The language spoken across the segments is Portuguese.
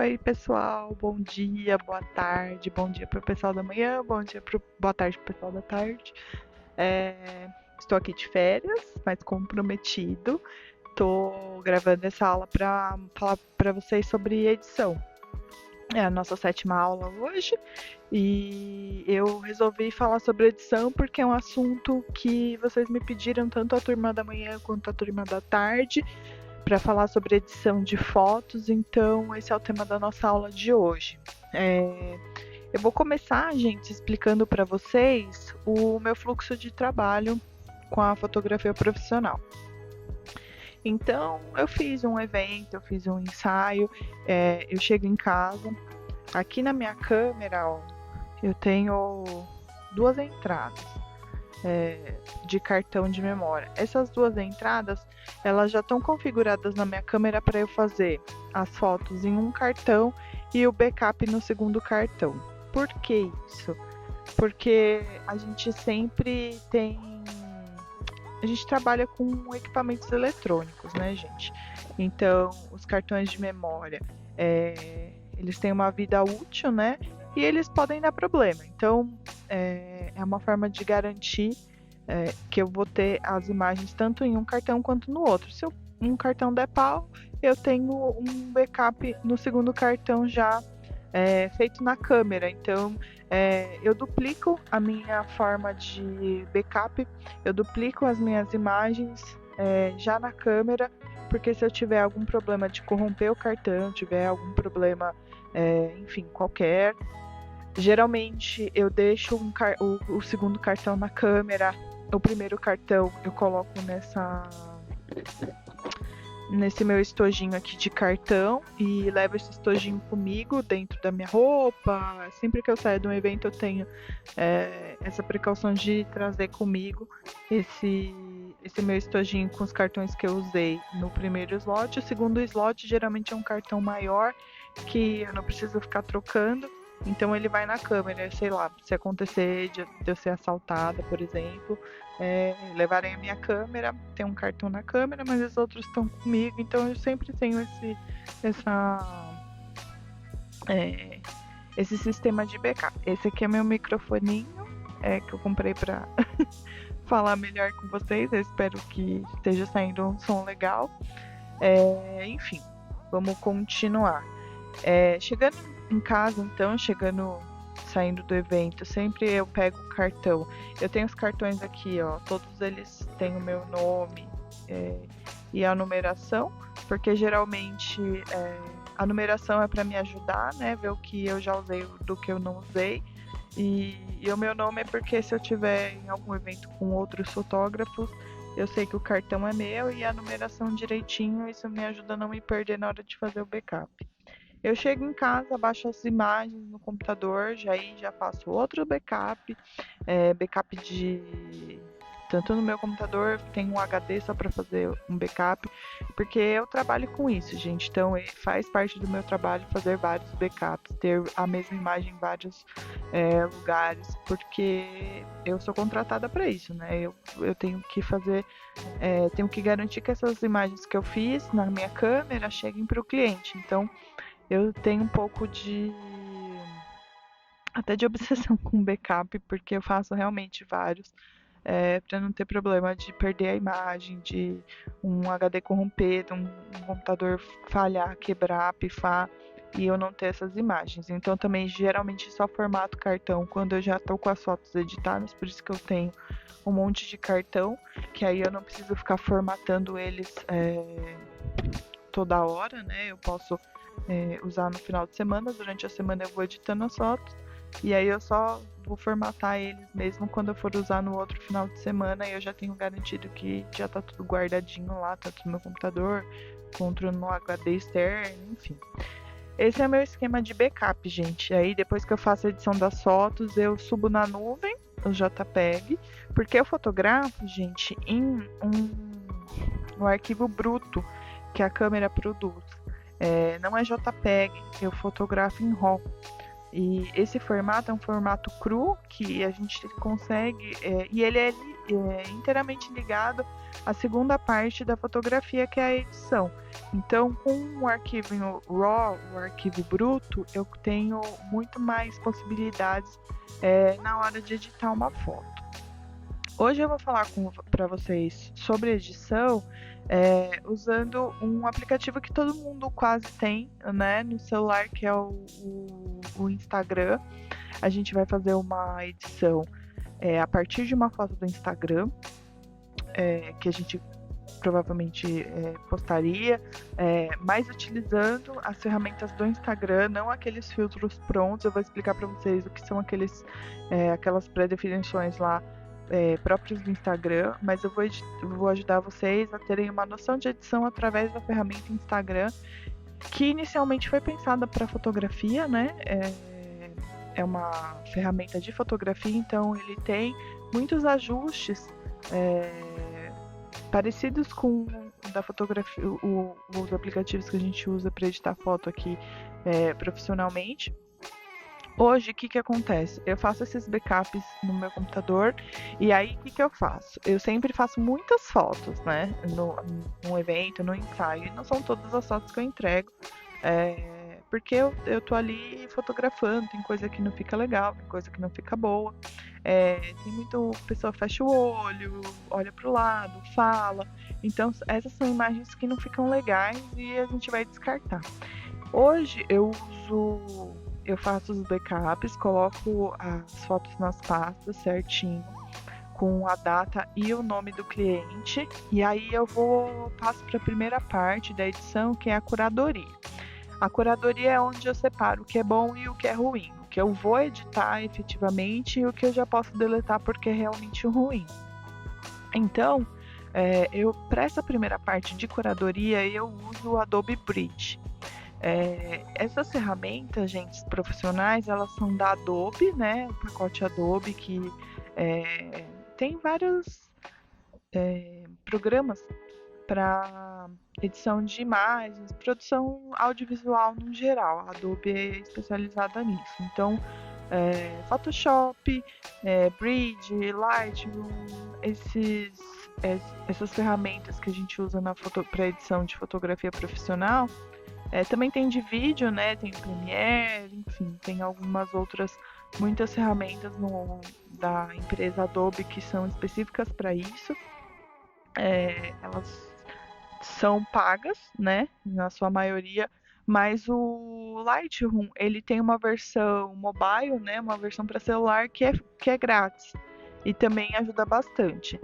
Oi, pessoal, bom dia, boa tarde, bom dia para o pessoal da manhã, boa tarde para o pessoal da tarde. Estou aqui de férias, mas comprometido. Estou gravando essa aula para falar para vocês sobre edição. É a nossa sétima aula hoje e eu resolvi falar sobre edição porque é um assunto que vocês me pediram, tanto a turma da manhã quanto a turma da tarde, para falar sobre edição de fotos, então esse é o tema da nossa aula de hoje. Eu vou começar, gente, explicando para vocês o meu fluxo de trabalho com a fotografia profissional. Então, eu fiz um evento, eu fiz um ensaio, eu chego em casa, aqui na minha câmera, ó, eu tenho duas entradas de cartão de memória. Essas duas entradas, elas já estão configuradas na minha câmera para eu fazer as fotos em um cartão e o backup no segundo cartão. Por que isso? Porque a gente sempre tem... A gente trabalha com equipamentos eletrônicos, né, gente? Então, os cartões de memória, eles têm uma vida útil, né? E eles podem dar problema. Então, é uma forma de garantir que eu vou ter as imagens tanto em um cartão quanto no outro. Se um cartão der pau, eu tenho um backup no segundo cartão já feito na câmera. Então, eu duplico a minha forma de backup, eu duplico as minhas imagens já na câmera, porque se eu tiver algum problema de corromper o cartão, tiver algum problema, enfim, qualquer, geralmente eu deixo o segundo cartão na câmera, o primeiro cartão eu coloco nesse meu estojinho aqui de cartão e levo esse estojinho comigo dentro da minha roupa. Sempre que eu saio de um evento eu tenho essa precaução de trazer comigo esse meu estojinho com os cartões que eu usei no primeiro slot. O segundo slot geralmente é um cartão maior que eu não preciso ficar trocando. Então ele vai na câmera, sei lá, se acontecer de eu ser assaltada, por exemplo, levarem a minha câmera, tem um cartão na câmera, mas os outros estão comigo, então eu sempre tenho esse sistema de backup. Esse aqui é meu microfoninho, que eu comprei para falar melhor com vocês, eu espero que esteja saindo um som legal. Enfim, vamos continuar. Chegando em casa, então, saindo do evento, sempre eu pego o cartão. Eu tenho os cartões aqui, ó, todos eles têm o meu nome e a numeração, porque geralmente a numeração é para me ajudar, né, ver o que eu já usei do que eu não usei. E o meu nome é porque se eu tiver em algum evento com outros fotógrafos, eu sei que o cartão é meu e a numeração direitinho, isso me ajuda a não me perder na hora de fazer o backup. Eu chego em casa, baixo as imagens no computador, já faço outro backup, backup tanto no meu computador, tem um HD só para fazer um backup, porque eu trabalho com isso, gente, então faz parte do meu trabalho fazer vários backups, ter a mesma imagem em vários lugares, porque eu sou contratada para isso, né? Eu tenho que fazer, tenho que garantir que essas imagens que eu fiz na minha câmera cheguem para o cliente, então eu tenho um pouco até de obsessão com backup, porque eu faço realmente vários, para não ter problema de perder a imagem, de um HD corromper, de um computador falhar, quebrar, pifar, e eu não ter essas imagens. Então também geralmente só formato cartão quando eu já estou com as fotos editadas, por isso que eu tenho um monte de cartão, que aí eu não preciso ficar formatando eles toda hora, né? Eu posso usar no final de semana, durante a semana eu vou editando as fotos e aí eu só vou formatar eles mesmo quando eu for usar no outro final de semana e eu já tenho garantido que já tá tudo guardadinho lá, tá tudo no computador, contra no HD externo, enfim. Esse é o meu esquema de backup, gente. Aí depois que eu faço a edição das fotos, eu subo na nuvem, o JPEG, porque eu fotografo, gente, no arquivo bruto que a câmera produz. Não é JPEG, eu fotografo em RAW. E esse formato é um formato cru que a gente consegue, e ele é inteiramente ligado à segunda parte da fotografia, que é a edição. Então, com o arquivo RAW, o arquivo bruto, eu tenho muito mais possibilidades na hora de editar uma foto. Hoje eu vou falar para vocês sobre edição usando um aplicativo que todo mundo quase tem, né, no celular, que é o Instagram. A gente vai fazer uma edição a partir de uma foto do Instagram, que a gente provavelmente postaria, mas utilizando as ferramentas do Instagram, não aqueles filtros prontos. Eu vou explicar para vocês o que são aquelas pré-definições lá próprios do Instagram, mas eu vou ajudar vocês a terem uma noção de edição através da ferramenta Instagram, que inicialmente foi pensada para fotografia, né? É uma ferramenta de fotografia, então ele tem muitos ajustes parecidos com da fotografia, os aplicativos que a gente usa para editar foto aqui profissionalmente. Hoje, o que acontece? Eu faço esses backups no meu computador e aí o que eu faço? Eu sempre faço muitas fotos, né? No evento, no ensaio, e não são todas as fotos que eu entrego, porque eu tô ali fotografando, tem coisa que não fica legal, tem coisa que não fica boa. Tem muito pessoa fecha o olho, olha pro lado, fala. Então, essas são imagens que não ficam legais e a gente vai descartar. Hoje eu faço os backups, coloco as fotos nas pastas certinho, com a data e o nome do cliente, e aí eu passo para a primeira parte da edição, que é a curadoria. A curadoria é onde eu separo o que é bom e o que é ruim, o que eu vou editar efetivamente e o que eu já posso deletar porque é realmente ruim. Então, para essa primeira parte de curadoria, eu uso o Adobe Bridge. Essas ferramentas, gente, profissionais, elas são da Adobe, né? O pacote Adobe que tem vários programas para edição de imagens, produção audiovisual no geral. A Adobe é especializada nisso. Então, Photoshop, Bridge, Lightroom, essas ferramentas que a gente usa para edição de fotografia profissional. Também tem de vídeo, né? Tem Premiere, enfim, tem muitas ferramentas da empresa Adobe que são específicas para isso. Elas são pagas, né? Na sua maioria, mas o Lightroom, ele tem uma versão mobile, né? Uma versão para celular que é grátis e também ajuda bastante.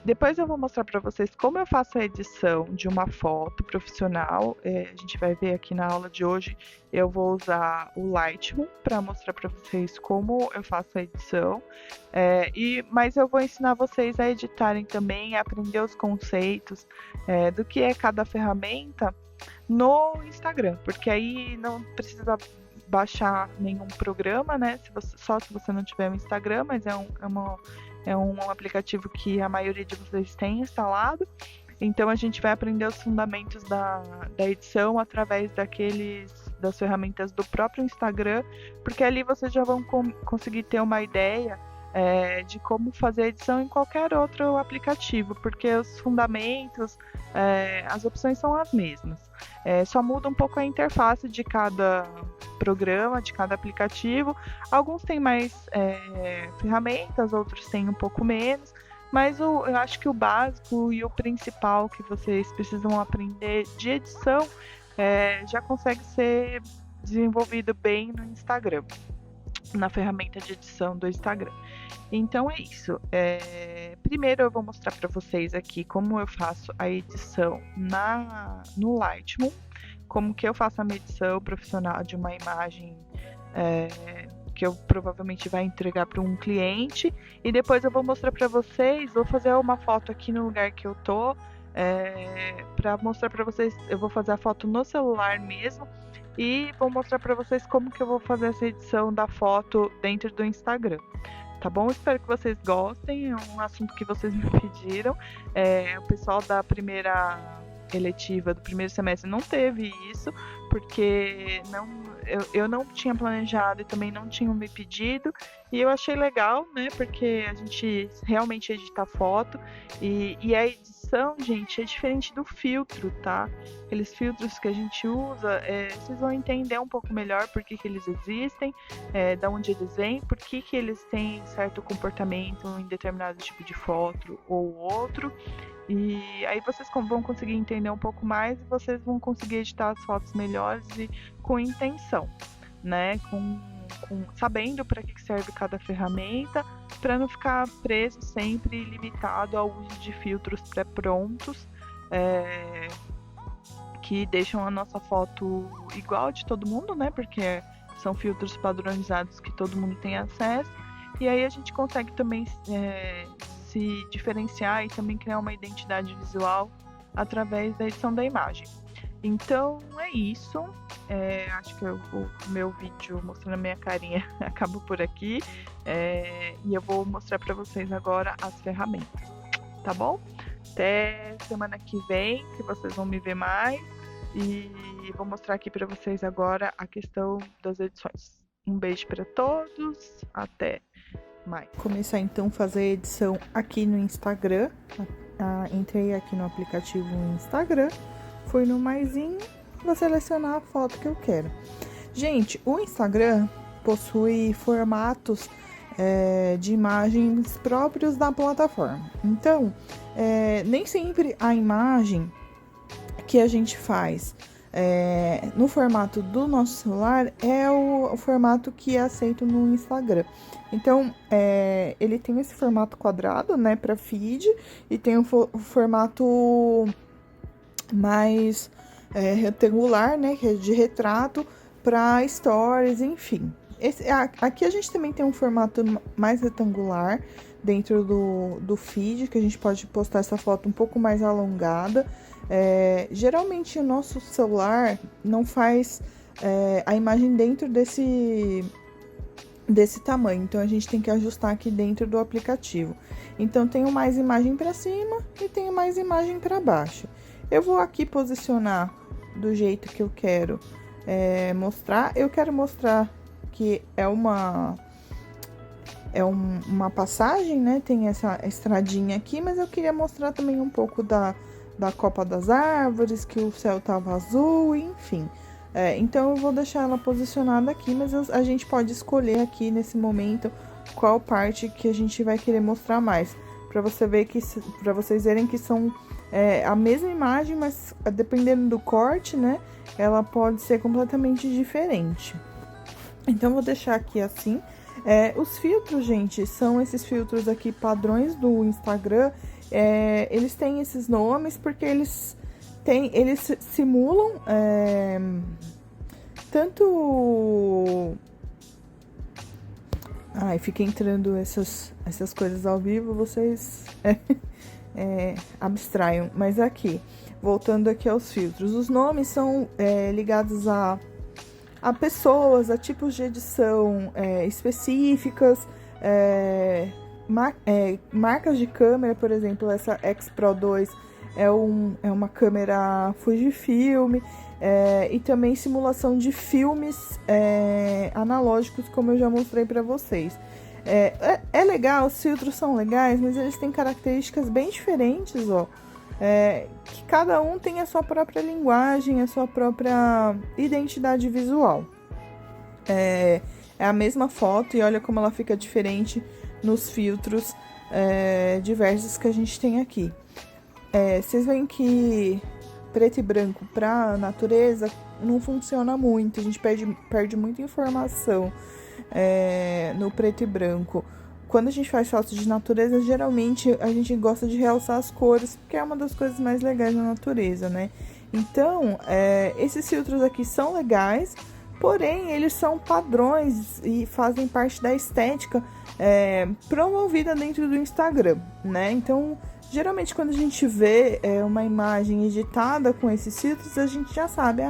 Depois eu vou mostrar para vocês como eu faço a edição de uma foto profissional. A gente vai ver aqui na aula de hoje. Eu vou usar o Lightroom para mostrar para vocês como eu faço a edição. Mas eu vou ensinar vocês a editarem também, a aprender os conceitos do que é cada ferramenta no Instagram, porque aí não precisa baixar nenhum programa, né? Só se você não tiver o Instagram, mas é um aplicativo que a maioria de vocês tem instalado. Então a gente vai aprender os fundamentos da edição através das ferramentas do próprio Instagram, porque ali vocês já vão conseguir ter uma ideia de como fazer a edição em qualquer outro aplicativo, porque os fundamentos, as opções são as mesmas. Só muda um pouco a interface de cada programa, de cada aplicativo. Alguns têm mais ferramentas, outros têm um pouco menos, mas eu acho que o básico e o principal que vocês precisam aprender de edição já consegue ser desenvolvido bem no Instagram, na ferramenta de edição do Instagram. Então é isso. Primeiro eu vou mostrar para vocês aqui como eu faço a edição no Lightroom, como que eu faço a medição profissional de uma imagem que eu provavelmente vai entregar para um cliente, e depois eu vou mostrar para vocês, vou fazer uma foto aqui no lugar que eu tô, para mostrar para vocês. Eu vou fazer a foto no celular mesmo e vou mostrar para vocês como que eu vou fazer essa edição da foto dentro do Instagram. Tá bom? Espero que vocês gostem, é um assunto que vocês me pediram. O pessoal da primeira eletiva do primeiro semestre não teve isso, porque eu não tinha planejado e também não tinham me pedido, e eu achei legal, né, porque a gente realmente edita foto, e a edição, gente, é diferente do filtro, tá? Aqueles filtros que a gente usa, vocês vão entender um pouco melhor por que eles existem, da onde eles vêm, por que eles têm certo comportamento em determinado tipo de foto ou outro. E aí vocês vão conseguir entender um pouco mais e vocês vão conseguir editar as fotos melhores e com intenção, né? Sabendo para que serve cada ferramenta, para não ficar preso sempre e limitado ao uso de filtros pré-prontos, que deixam a nossa foto igual de todo mundo, né? Porque são filtros padronizados que todo mundo tem acesso. E aí a gente consegue também se diferenciar e também criar uma identidade visual através da edição da imagem. Então é isso. Acho que o meu vídeo mostrando a minha carinha acaba por aqui. E eu vou mostrar para vocês agora as ferramentas, tá bom? Até semana que vem, que vocês vão me ver mais. E vou mostrar aqui para vocês agora a questão das edições. Um beijo para todos. Até mais. Começar então a fazer a edição aqui no Instagram. Entrei aqui no aplicativo Instagram, fui no maisinho, vou selecionar a foto que eu quero. Gente, o Instagram possui formatos de imagens próprios da plataforma. Então, nem sempre a imagem que a gente faz no formato do nosso celular é o formato que é aceito no Instagram. Então, ele tem esse formato quadrado, né, para feed, e tem o formato mais retangular, né, que é de retrato, para stories, enfim. Aqui a gente também tem um formato mais retangular dentro do feed, que a gente pode postar essa foto um pouco mais alongada. Geralmente o nosso celular não faz a imagem dentro desse tamanho, então a gente tem que ajustar aqui dentro do aplicativo. Então tenho mais imagem para cima e tenho mais imagem para baixo. Eu vou aqui posicionar do jeito que eu quero mostrar. Eu quero mostrar que é uma passagem, né? Tem essa estradinha aqui, mas eu queria mostrar também um pouco da copa das árvores, que o céu tava azul, enfim. Então eu vou deixar ela posicionada aqui, mas a gente pode escolher aqui nesse momento qual parte que a gente vai querer mostrar mais, para vocês verem que são a mesma imagem, mas dependendo do corte, né, ela pode ser completamente diferente. Então eu vou deixar aqui assim. Os filtros, gente, são esses filtros aqui padrões do Instagram. Eles têm esses nomes porque eles simulam tanto... Ai, fica entrando essas coisas ao vivo, vocês abstraiam. Mas aqui, voltando aqui aos filtros, os nomes são ligados a pessoas, a tipos de edição específicas, marcas de câmera, por exemplo, essa X Pro 2 é uma câmera Fujifilm, e também simulação de filmes analógicos, como eu já mostrei para vocês. É legal, os filtros são legais, mas eles têm características bem diferentes, ó. Que cada um tem a sua própria linguagem, a sua própria identidade visual. É a mesma foto e olha como ela fica diferente nos filtros diversos que a gente tem aqui. Vocês veem que preto e branco para natureza não funciona muito, a gente perde muita informação no preto e branco. Quando a gente faz fotos de natureza, geralmente a gente gosta de realçar as cores, porque é uma das coisas mais legais da natureza, né? Então, esses filtros aqui são legais, porém eles são padrões e fazem parte da estética promovida dentro do Instagram, né? Então, geralmente quando a gente vê uma imagem editada com esses filtros, a gente já sabe,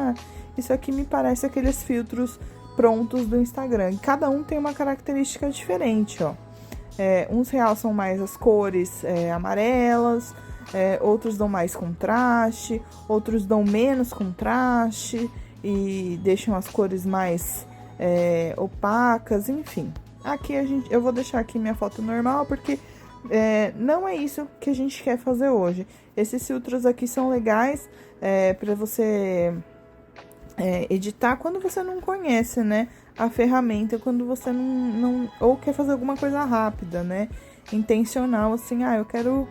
isso aqui me parece aqueles filtros prontos do Instagram. Cada um tem uma característica diferente, ó. Uns realçam mais as cores amarelas, outros dão mais contraste, outros dão menos contraste, e deixam as cores mais opacas, enfim. Aqui eu vou deixar aqui minha foto normal, porque não é isso que a gente quer fazer hoje. Esses filtros aqui são legais para você editar quando você não conhece, né, a ferramenta, quando você não ou quer fazer alguma coisa rápida, né, intencional, assim, eu quero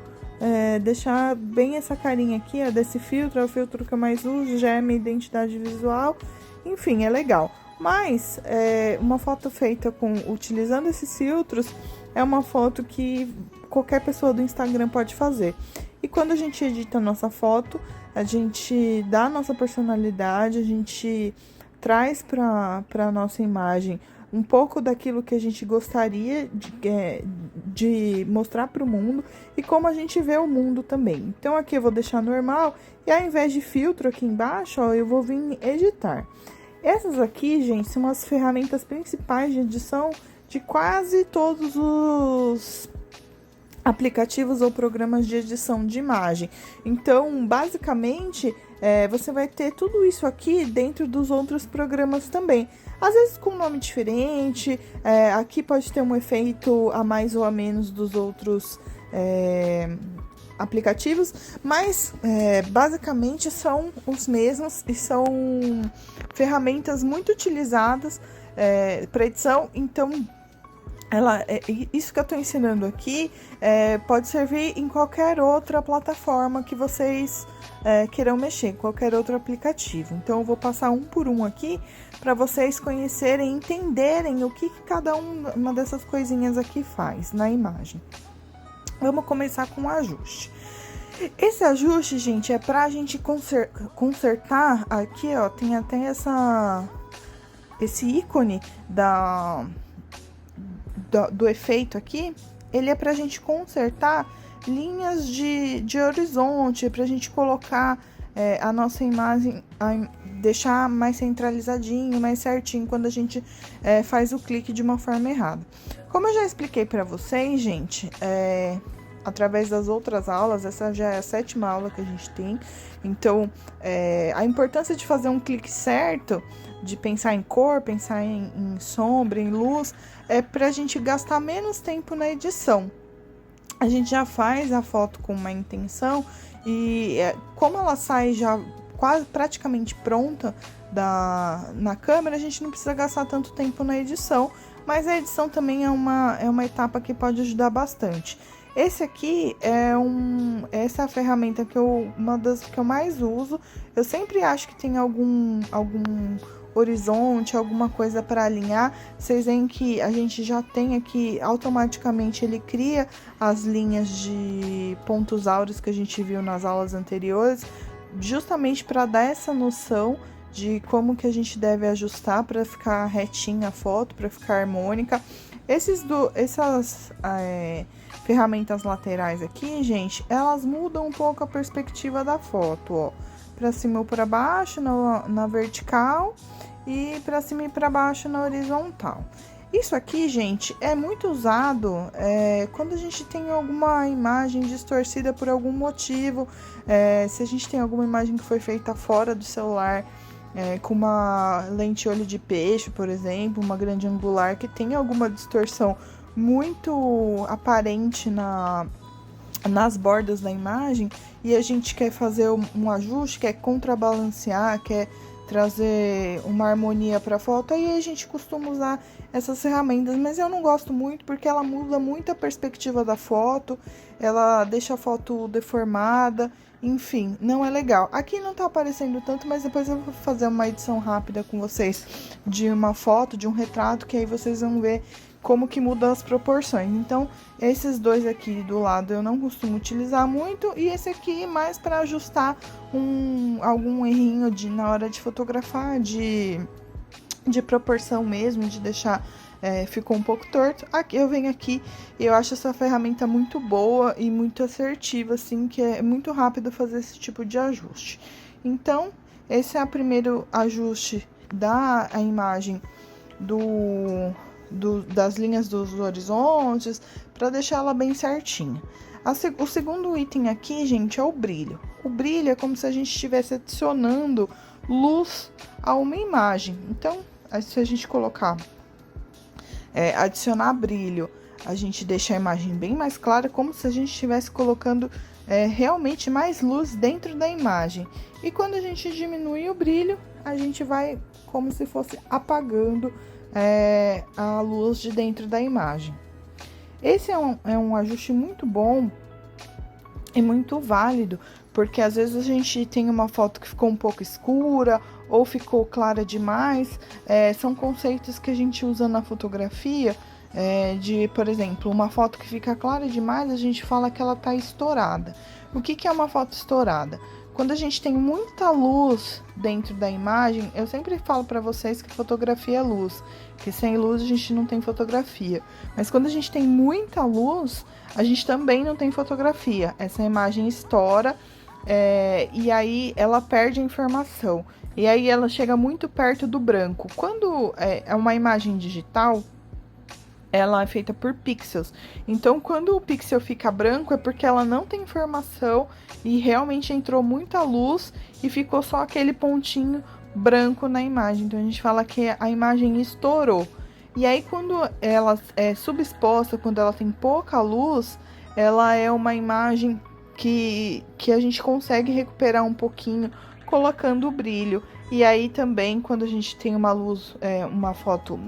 deixar bem essa carinha aqui, desse filtro, é o filtro que eu mais uso, já é minha identidade visual, enfim, é legal. Mas uma foto feita utilizando esses filtros é uma foto que qualquer pessoa do Instagram pode fazer. E quando a gente edita a nossa foto, a gente dá a nossa personalidade, a gente traz para a nossa imagem um pouco daquilo que a gente gostaria de mostrar para o mundo e como a gente vê o mundo também. Então aqui eu vou deixar normal e ao invés de filtro aqui embaixo, ó, eu vou vir editar. Essas aqui, gente, são as ferramentas principais de edição de quase todos os aplicativos ou programas de edição de imagem. Então, basicamente, você vai ter tudo isso aqui dentro dos outros programas também. Às vezes com nome diferente, aqui pode ter um efeito a mais ou a menos dos outros aplicativos, mas basicamente são os mesmos e são ferramentas muito utilizadas para edição. Então, isso que eu estou ensinando aqui pode servir em qualquer outra plataforma que vocês queiram mexer, qualquer outro aplicativo. Então, eu vou passar um por um aqui para vocês conhecerem, entenderem o que cada uma dessas coisinhas aqui faz na imagem. Vamos começar com o ajuste. Esse ajuste, gente, é pra gente consertar aqui, ó, tem até esse ícone do efeito aqui, ele é pra gente consertar linhas de horizonte, pra gente colocar a nossa imagem, deixar mais centralizadinho, mais certinho quando a gente faz o clique de uma forma errada. Como eu já expliquei pra vocês, gente, através das outras aulas, essa já é a 7ª aula que a gente tem, então a importância de fazer um clique certo, de pensar em cor, pensar em sombra, em luz, é pra gente gastar menos tempo na edição. A gente já faz a foto com uma intenção e como ela sai já quase praticamente pronta na câmera, a gente não precisa gastar tanto tempo na edição, mas a edição também é uma etapa que pode ajudar bastante. Esse aqui essa é a ferramenta uma das que eu mais uso. Eu sempre acho que tem algum horizonte, alguma coisa para alinhar. Vocês veem que a gente já tem aqui, automaticamente ele cria as linhas de pontos áureos que a gente viu nas aulas anteriores, justamente para dar essa noção de como que a gente deve ajustar para ficar retinha a foto, para ficar harmônica. Essas ferramentas laterais aqui, gente, elas mudam um pouco a perspectiva da foto, ó, para cima ou para baixo na vertical e para cima e para baixo na horizontal. Isso aqui, gente, é muito usado quando a gente tem alguma imagem distorcida por algum motivo, se a gente tem alguma imagem que foi feita fora do celular, com uma lente olho de peixe, por exemplo, uma grande angular que tem alguma distorção muito aparente nas bordas da imagem, e a gente quer fazer um ajuste, quer contrabalancear, quer trazer uma harmonia para a foto, aí a gente costuma usar essas ferramentas, mas eu não gosto muito porque ela muda muito a perspectiva da foto, ela deixa a foto deformada, enfim, não é legal. Aqui não tá aparecendo tanto, mas depois eu vou fazer uma edição rápida com vocês de uma foto, de um retrato, que aí vocês vão ver como que muda as proporções. Então, esses dois aqui do lado eu não costumo utilizar muito, e esse aqui mais para ajustar algum errinho na hora de fotografar, de proporção mesmo, de deixar ficou um pouco torto. Aqui eu venho aqui e eu acho essa ferramenta muito boa e muito assertiva, assim, que é muito rápido fazer esse tipo de ajuste. Então, esse é o primeiro ajuste da imagem das linhas dos horizontes, para deixar ela bem certinha. O segundo item aqui, gente, é o brilho. O brilho é como se a gente estivesse adicionando luz a uma imagem. Então, se a gente colocar, adicionar brilho, a gente deixa a imagem bem mais clara, como se a gente estivesse colocando realmente mais luz dentro da imagem. E quando a gente diminui o brilho, a gente vai como se fosse apagando a luz de dentro da imagem. Esse é um ajuste muito bom e muito válido, porque às vezes a gente tem uma foto que ficou um pouco escura ou ficou clara demais. São conceitos que a gente usa na fotografia, por exemplo, uma foto que fica clara demais, a gente fala que ela tá estourada. O que é uma foto estourada? Quando a gente tem muita luz dentro da imagem, eu sempre falo para vocês que fotografia é luz, que sem luz a gente não tem fotografia. Mas quando a gente tem muita luz, a gente também não tem fotografia. Essa imagem estoura, e aí ela perde a informação. E aí ela chega muito perto do branco. Quando é uma imagem digital, ela é feita por pixels. Então, quando o pixel fica branco, é porque ela não tem informação e realmente entrou muita luz e ficou só aquele pontinho branco na imagem. Então, a gente fala que a imagem estourou. E aí, quando ela é subexposta, quando ela tem pouca luz, ela é uma imagem que a gente consegue recuperar um pouquinho colocando o brilho. E aí também, quando a gente tem uma luz, uma foto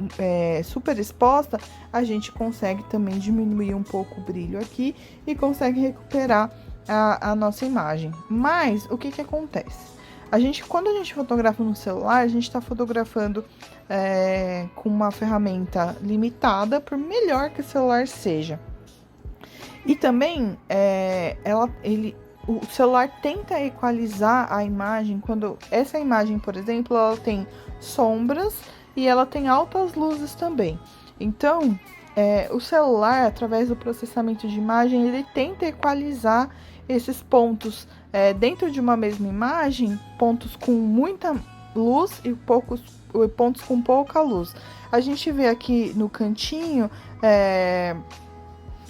super exposta, a gente consegue também diminuir um pouco o brilho aqui e consegue recuperar a nossa imagem. Mas o que acontece? Quando a gente fotografa no celular, a gente está fotografando com uma ferramenta limitada, por melhor que o celular seja. E também o celular tenta equalizar a imagem quando essa imagem, por exemplo, ela tem sombras e ela tem altas luzes também. Então, o celular, através do processamento de imagem, ele tenta equalizar esses pontos dentro de uma mesma imagem, pontos com muita luz e pontos com pouca luz. A gente vê aqui no cantinho,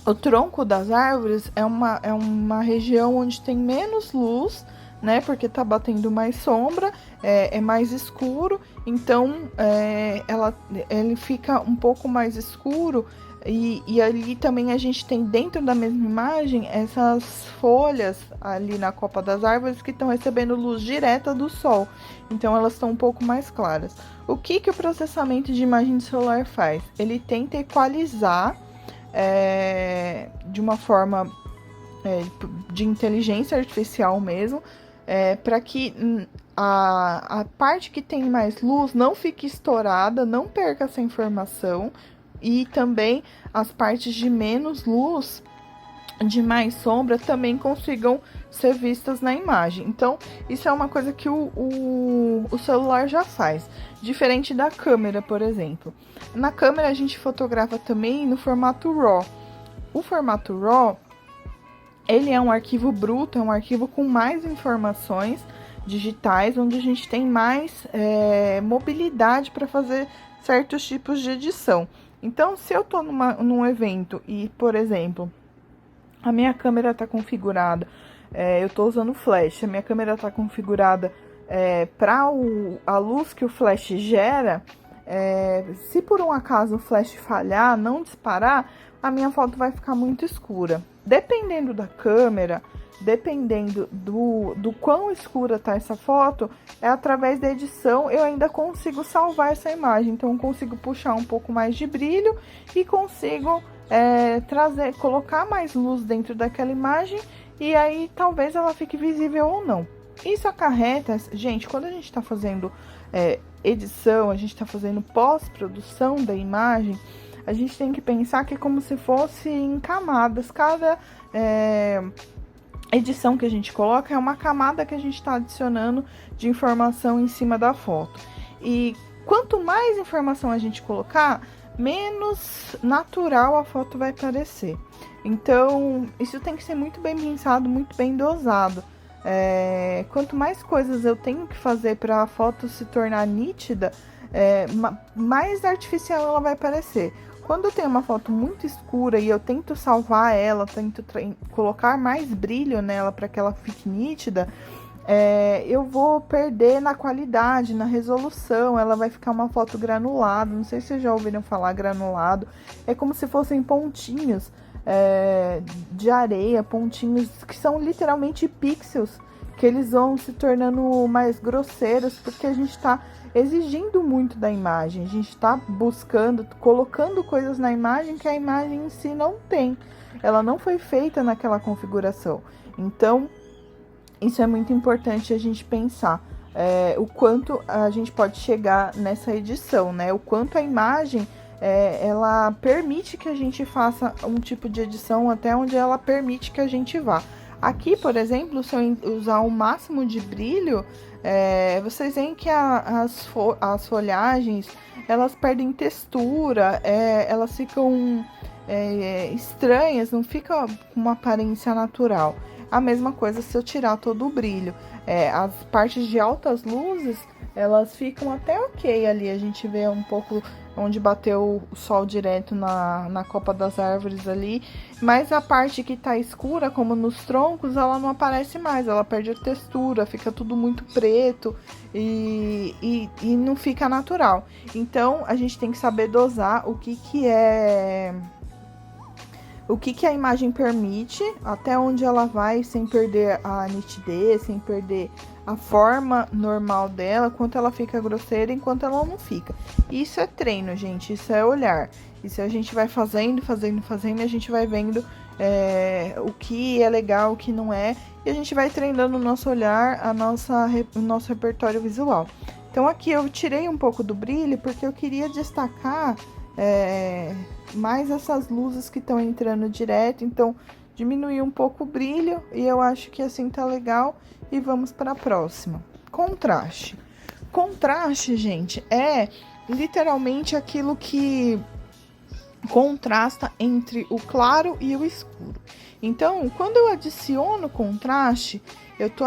o tronco das árvores é uma região onde tem menos luz, né? Porque tá batendo mais sombra, é mais escuro, então ele fica um pouco mais escuro. E ali também a gente tem dentro da mesma imagem essas folhas ali na copa das árvores que estão recebendo luz direta do sol. Então elas estão um pouco mais claras. O que o processamento de imagem de celular faz? Ele tenta equalizar de uma forma de inteligência artificial mesmo, para que a parte que tem mais luz não fique estourada, não perca essa informação, e também as partes de menos luz, de mais sombra, também consigam ser vistas na imagem. Então, isso é uma coisa que o celular já faz, diferente da câmera, por exemplo. Na câmera, a gente fotografa também no formato RAW. O formato RAW, ele é um arquivo bruto, é um arquivo com mais informações digitais, onde a gente tem mais mobilidade para fazer certos tipos de edição. Então, se eu estou num evento e, por exemplo, a minha câmera está configurada, eu estou usando flash, a minha câmera está configurada para a luz que o flash gera, se por um acaso o flash falhar, não disparar, a minha foto vai ficar muito escura. Dependendo da câmera, dependendo do quão escura tá essa foto, através da edição eu ainda consigo salvar essa imagem. Então eu consigo puxar um pouco mais de brilho e consigo colocar mais luz dentro daquela imagem, e aí talvez ela fique visível ou não. Isso acarreta, gente, quando a gente está fazendo edição, a gente está fazendo pós-produção da imagem, a gente tem que pensar que é como se fosse em camadas. Cada edição que a gente coloca é uma camada que a gente está adicionando de informação em cima da foto. E quanto mais informação a gente colocar, menos natural a foto vai parecer. Então, isso tem que ser muito bem pensado, muito bem dosado. Quanto mais coisas eu tenho que fazer para a foto se tornar nítida, mais artificial ela vai parecer. Quando eu tenho uma foto muito escura e eu tento salvar ela, tento colocar mais brilho nela para que ela fique nítida, eu vou perder na qualidade, na resolução, ela vai ficar uma foto granulada. Não sei se vocês já ouviram falar granulado. É como se fossem pontinhos de areia, pontinhos que são literalmente pixels, que eles vão se tornando mais grosseiros, porque a gente está exigindo muito da imagem, a gente está buscando, colocando coisas na imagem que a imagem em si não tem, ela não foi feita naquela configuração. Então, isso é muito importante a gente pensar, o quanto a gente pode chegar nessa edição, né? O quanto a imagem ela permite que a gente faça um tipo de edição até onde ela permite que a gente vá. Aqui, por exemplo, se eu usar o máximo de brilho, vocês veem que as folhagens, elas perdem textura, elas ficam estranhas, não fica com uma aparência natural. A mesma coisa se eu tirar todo o brilho. As partes de altas luzes, elas ficam até ok ali. A gente vê um pouco onde bateu o sol direto na copa das árvores ali. Mas a parte que tá escura, como nos troncos, ela não aparece mais. Ela perde a textura, fica tudo muito preto e não fica natural. Então, a gente tem que saber dosar o que a imagem permite, até onde ela vai, sem perder a nitidez, sem perder a forma normal dela, quanto ela fica grosseira, enquanto ela não fica. Isso é treino, gente, isso é olhar. Isso a gente vai fazendo, a gente vai vendo o que é legal, o que não é, e a gente vai treinando o nosso olhar, o nosso repertório visual. Então aqui eu tirei um pouco do brilho, porque eu queria destacar mais essas luzes que estão entrando direto, então diminuir um pouco o brilho, e eu acho que assim tá legal. E vamos para a próxima. Contraste. Contraste, gente, é literalmente aquilo que contrasta entre o claro e o escuro. Então, quando eu adiciono contraste, eu tô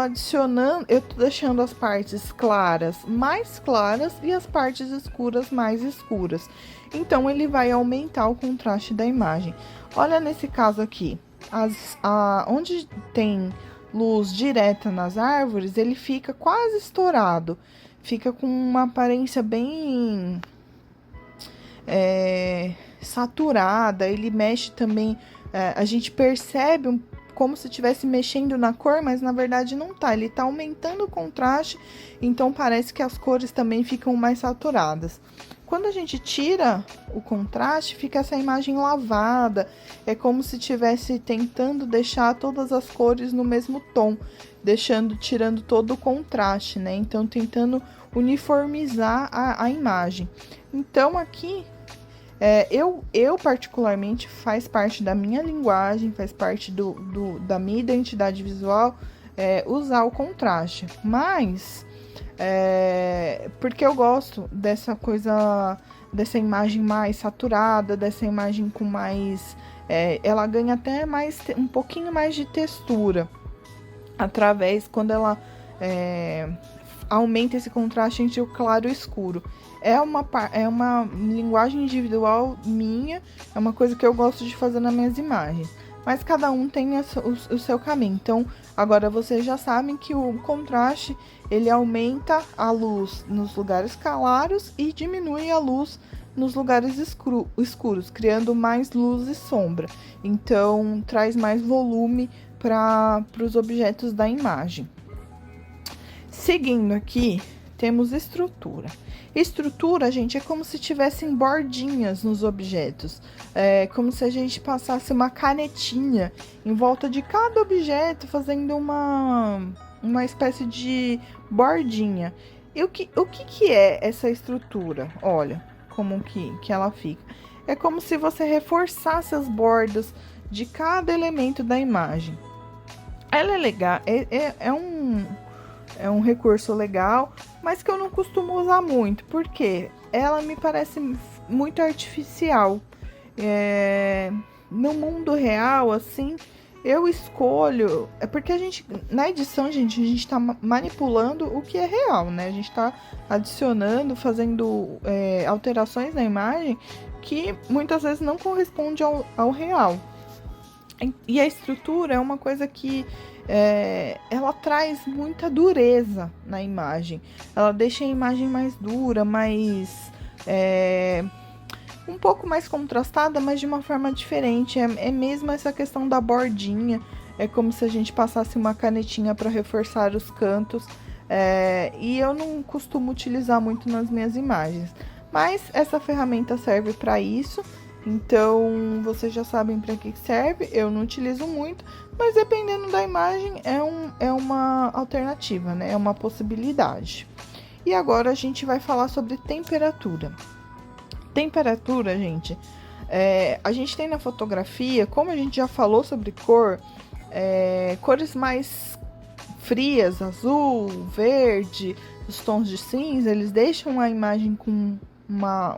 deixando as partes claras mais claras e as partes escuras mais escuras. Então, ele vai aumentar o contraste da imagem. Olha nesse caso aqui, onde tem luz direta nas árvores, ele fica quase estourado. Fica com uma aparência bem saturada, ele mexe também, a gente percebe como se estivesse mexendo na cor, mas na verdade não tá, ele tá aumentando o contraste, então parece que as cores também ficam mais saturadas. Quando a gente tira o contraste, fica essa imagem lavada, é como se estivesse tentando deixar todas as cores no mesmo tom, tirando todo o contraste, né? Então, tentando uniformizar a imagem. Então, aqui, eu particularmente, faz parte da minha linguagem, faz parte da minha identidade visual, usar o contraste. Mas, porque eu gosto dessa coisa, dessa imagem mais saturada, dessa imagem com mais... ela ganha até um pouquinho mais de textura, quando ela aumenta esse contraste entre o claro e o escuro. É uma linguagem individual minha, é uma coisa que eu gosto de fazer nas minhas imagens. Mas cada um tem o seu caminho. Então, agora vocês já sabem que o contraste, ele aumenta a luz nos lugares claros e diminui a luz nos lugares escuros, criando mais luz e sombra. Então, traz mais volume para os objetos da imagem. Seguindo aqui, temos estrutura. Estrutura, gente, é como se tivessem bordinhas nos objetos. É como se a gente passasse uma canetinha em volta de cada objeto, fazendo uma espécie de bordinha. E o que é essa estrutura? Olha como que ela fica. É como se você reforçasse as bordas de cada elemento da imagem. Ela é legal, é um recurso legal, mas que eu não costumo usar muito, porque ela me parece muito artificial. No mundo real, assim, eu escolho... É porque na edição, gente, a gente tá manipulando o que é real, né? A gente tá adicionando, fazendo alterações na imagem que muitas vezes não correspondem ao real. E a estrutura é uma coisa que ela traz muita dureza na imagem. Ela deixa a imagem mais dura, mais um pouco mais contrastada, mas de uma forma diferente. É mesmo essa questão da bordinha. É como se a gente passasse uma canetinha para reforçar os cantos. E eu não costumo utilizar muito nas minhas imagens. Mas essa ferramenta serve para isso. Então, vocês já sabem para que serve. Eu não utilizo muito, mas dependendo da imagem, é uma alternativa, né? É uma possibilidade. E agora a gente vai falar sobre temperatura. Temperatura, gente, a gente tem na fotografia, como a gente já falou sobre cor, cores mais frias, azul, verde, os tons de cinza, eles deixam a imagem com uma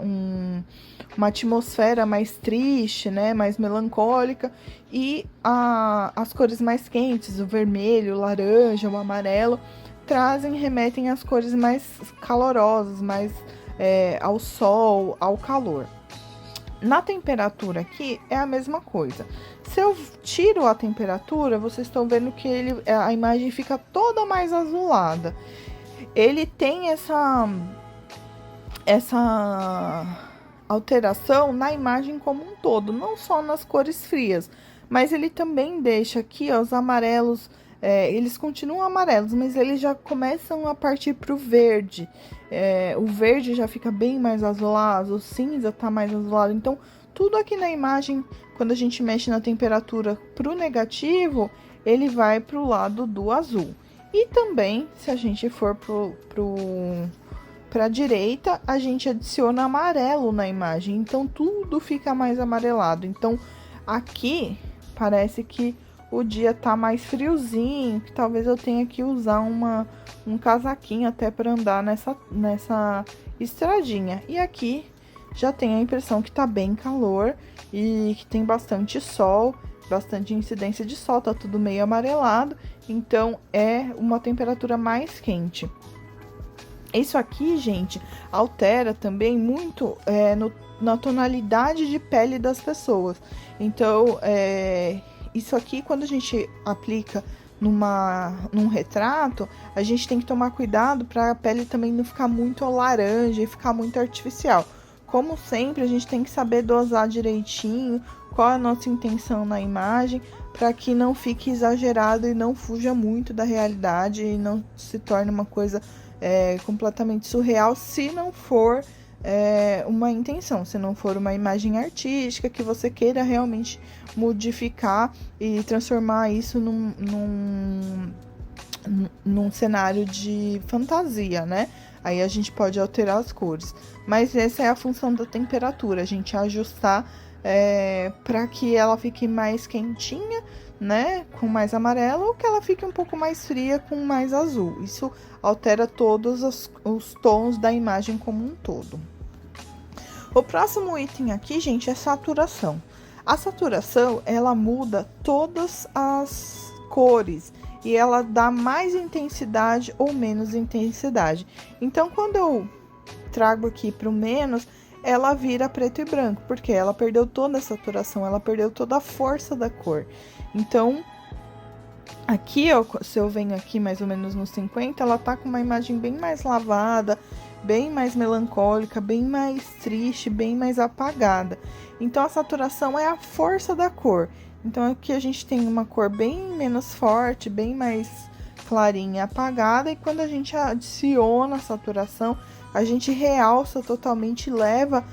atmosfera mais triste, né, mais melancólica, e as cores mais quentes, o vermelho, o laranja, o amarelo, remetem às cores mais calorosas, mais ao sol, ao calor. Na temperatura aqui é a mesma coisa. Se eu tiro a temperatura, vocês estão vendo que a imagem fica toda mais azulada. Ele tem essa alteração na imagem como um todo, não só nas cores frias, mas ele também deixa aqui, ó, os amarelos, eles continuam amarelos, mas eles já começam a partir para o verde. O verde já fica bem mais azulado, o cinza tá mais azulado. Então, tudo aqui na imagem, quando a gente mexe na temperatura para o negativo, ele vai para o lado do azul. E também, se a gente for para a direita, a gente adiciona amarelo na imagem, então tudo fica mais amarelado. Então, aqui parece que o dia tá mais friozinho, que talvez eu tenha que usar um casaquinho até para andar nessa estradinha. E aqui já tem a impressão que tá bem calor e que tem bastante sol, bastante incidência de sol, tá tudo meio amarelado, então é uma temperatura mais quente. Isso aqui, gente, altera também muito na tonalidade de pele das pessoas. Então, isso aqui, quando a gente aplica num retrato, a gente tem que tomar cuidado para a pele também não ficar muito laranja e ficar muito artificial. Como sempre, a gente tem que saber dosar direitinho qual é a nossa intenção na imagem, para que não fique exagerado e não fuja muito da realidade e não se torne uma coisa completamente surreal, se não for uma intenção, se não for uma imagem artística que você queira realmente modificar e transformar isso num cenário de fantasia, né? Aí a gente pode alterar as cores. Mas essa é a função da temperatura, a gente ajustar para que ela fique mais quentinha, né, com mais amarelo, ou que ela fique um pouco mais fria com mais azul. Isso altera todos os tons da imagem como um todo. O próximo item aqui, gente, é saturação. A saturação, ela muda todas as cores e ela dá mais intensidade ou menos intensidade. Então, quando eu trago aqui para o menos, ela vira preto e branco, porque ela perdeu toda a saturação, ela perdeu toda a força da cor. Então, aqui, ó, se eu venho aqui mais ou menos no 50, ela tá com uma imagem bem mais lavada, bem mais melancólica, bem mais triste, bem mais apagada. Então, a saturação é a força da cor. Então, aqui a gente tem uma cor bem menos forte, bem mais clarinha, apagada, e quando a gente adiciona a saturação, a gente realça totalmente, leva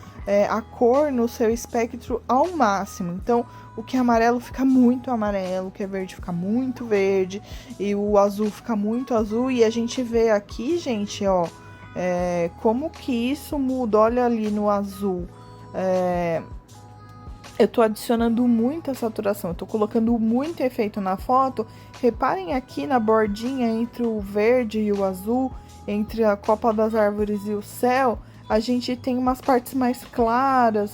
a cor no seu espectro ao máximo. Então, o que é amarelo fica muito amarelo, o que é verde fica muito verde, e o azul fica muito azul. E a gente vê aqui, gente, ó, como que isso muda. Olha ali no azul. Eu tô adicionando muita saturação, eu tô colocando muito efeito na foto. Reparem aqui na bordinha entre o verde e o azul, entre a copa das árvores e o céu, a gente tem umas partes mais claras,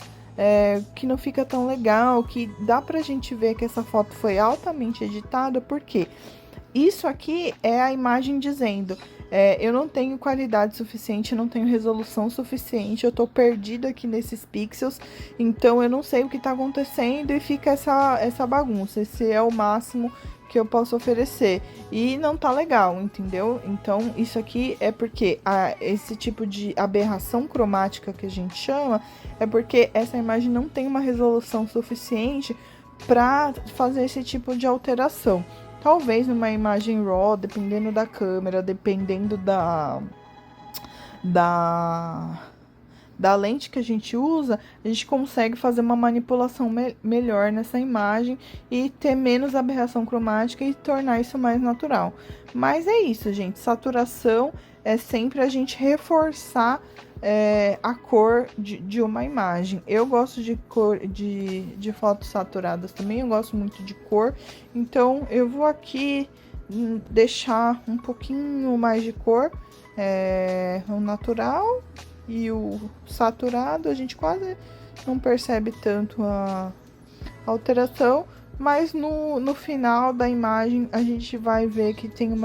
que não fica tão legal, que dá pra gente ver que essa foto foi altamente editada, porque isso aqui é a imagem dizendo, Eu não tenho qualidade suficiente, não tenho resolução suficiente, eu tô perdida aqui nesses pixels, então eu não sei o que tá acontecendo e fica essa bagunça. Esse é o máximo que eu posso oferecer. E não tá legal, entendeu? Então, isso aqui é porque esse tipo de aberração cromática que a gente chama, é porque essa imagem não tem uma resolução suficiente para fazer esse tipo de alteração. Talvez numa imagem RAW, dependendo da câmera, dependendo da, da lente que a gente usa, a gente consegue fazer uma manipulação melhor nessa imagem e ter menos aberração cromática e tornar isso mais natural. Mas é isso, gente. Saturação é sempre a gente reforçar a cor de uma imagem. Eu gosto de cor de fotos saturadas também, eu gosto muito de cor, então eu vou aqui deixar um pouquinho mais de cor, o natural e o saturado, a gente quase não percebe tanto a alteração, mas no final da imagem a gente vai ver que tem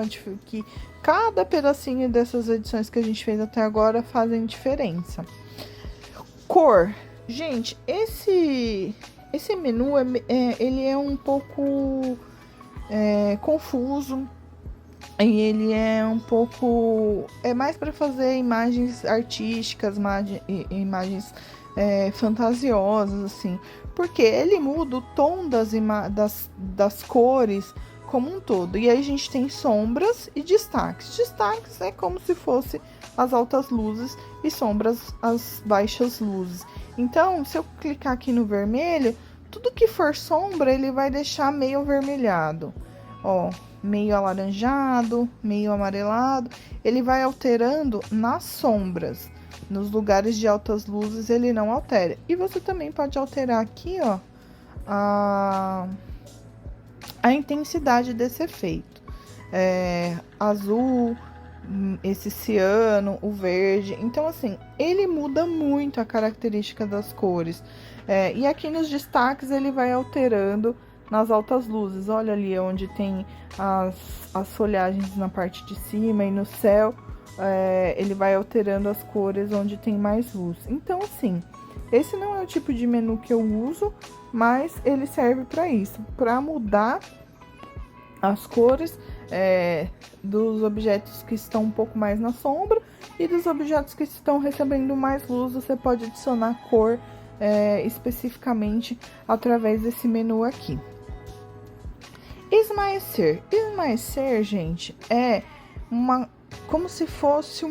que cada pedacinho dessas edições que a gente fez até agora fazem diferença. Cor. Gente, esse menu ele é um pouco confuso. E ele é um pouco... É mais para fazer imagens artísticas, imagens fantasiosas, assim. Porque ele muda o tom das cores como um todo. E aí a gente tem sombras e destaques. Destaques é como se fosse as altas luzes e sombras as baixas luzes. Então, se eu clicar aqui no vermelho, tudo que for sombra, ele vai deixar meio avermelhado. Ó, meio alaranjado, meio amarelado. Ele vai alterando nas sombras. Nos lugares de altas luzes, ele não altera. E você também pode alterar aqui, ó, a intensidade desse efeito. Azul, esse ciano, o verde. Então, assim, ele muda muito a característica das cores. E aqui nos destaques, ele vai alterando nas altas luzes. Olha ali onde tem as folhagens na parte de cima e no céu. Ele vai alterando as cores onde tem mais luz. Então, assim, esse não é o tipo de menu que eu uso, mas ele serve para isso, para mudar as cores dos objetos que estão um pouco mais na sombra e dos objetos que estão recebendo mais luz. Você pode adicionar cor especificamente através desse menu aqui. Esmaecer. Esmaecer, gente, é como se fosse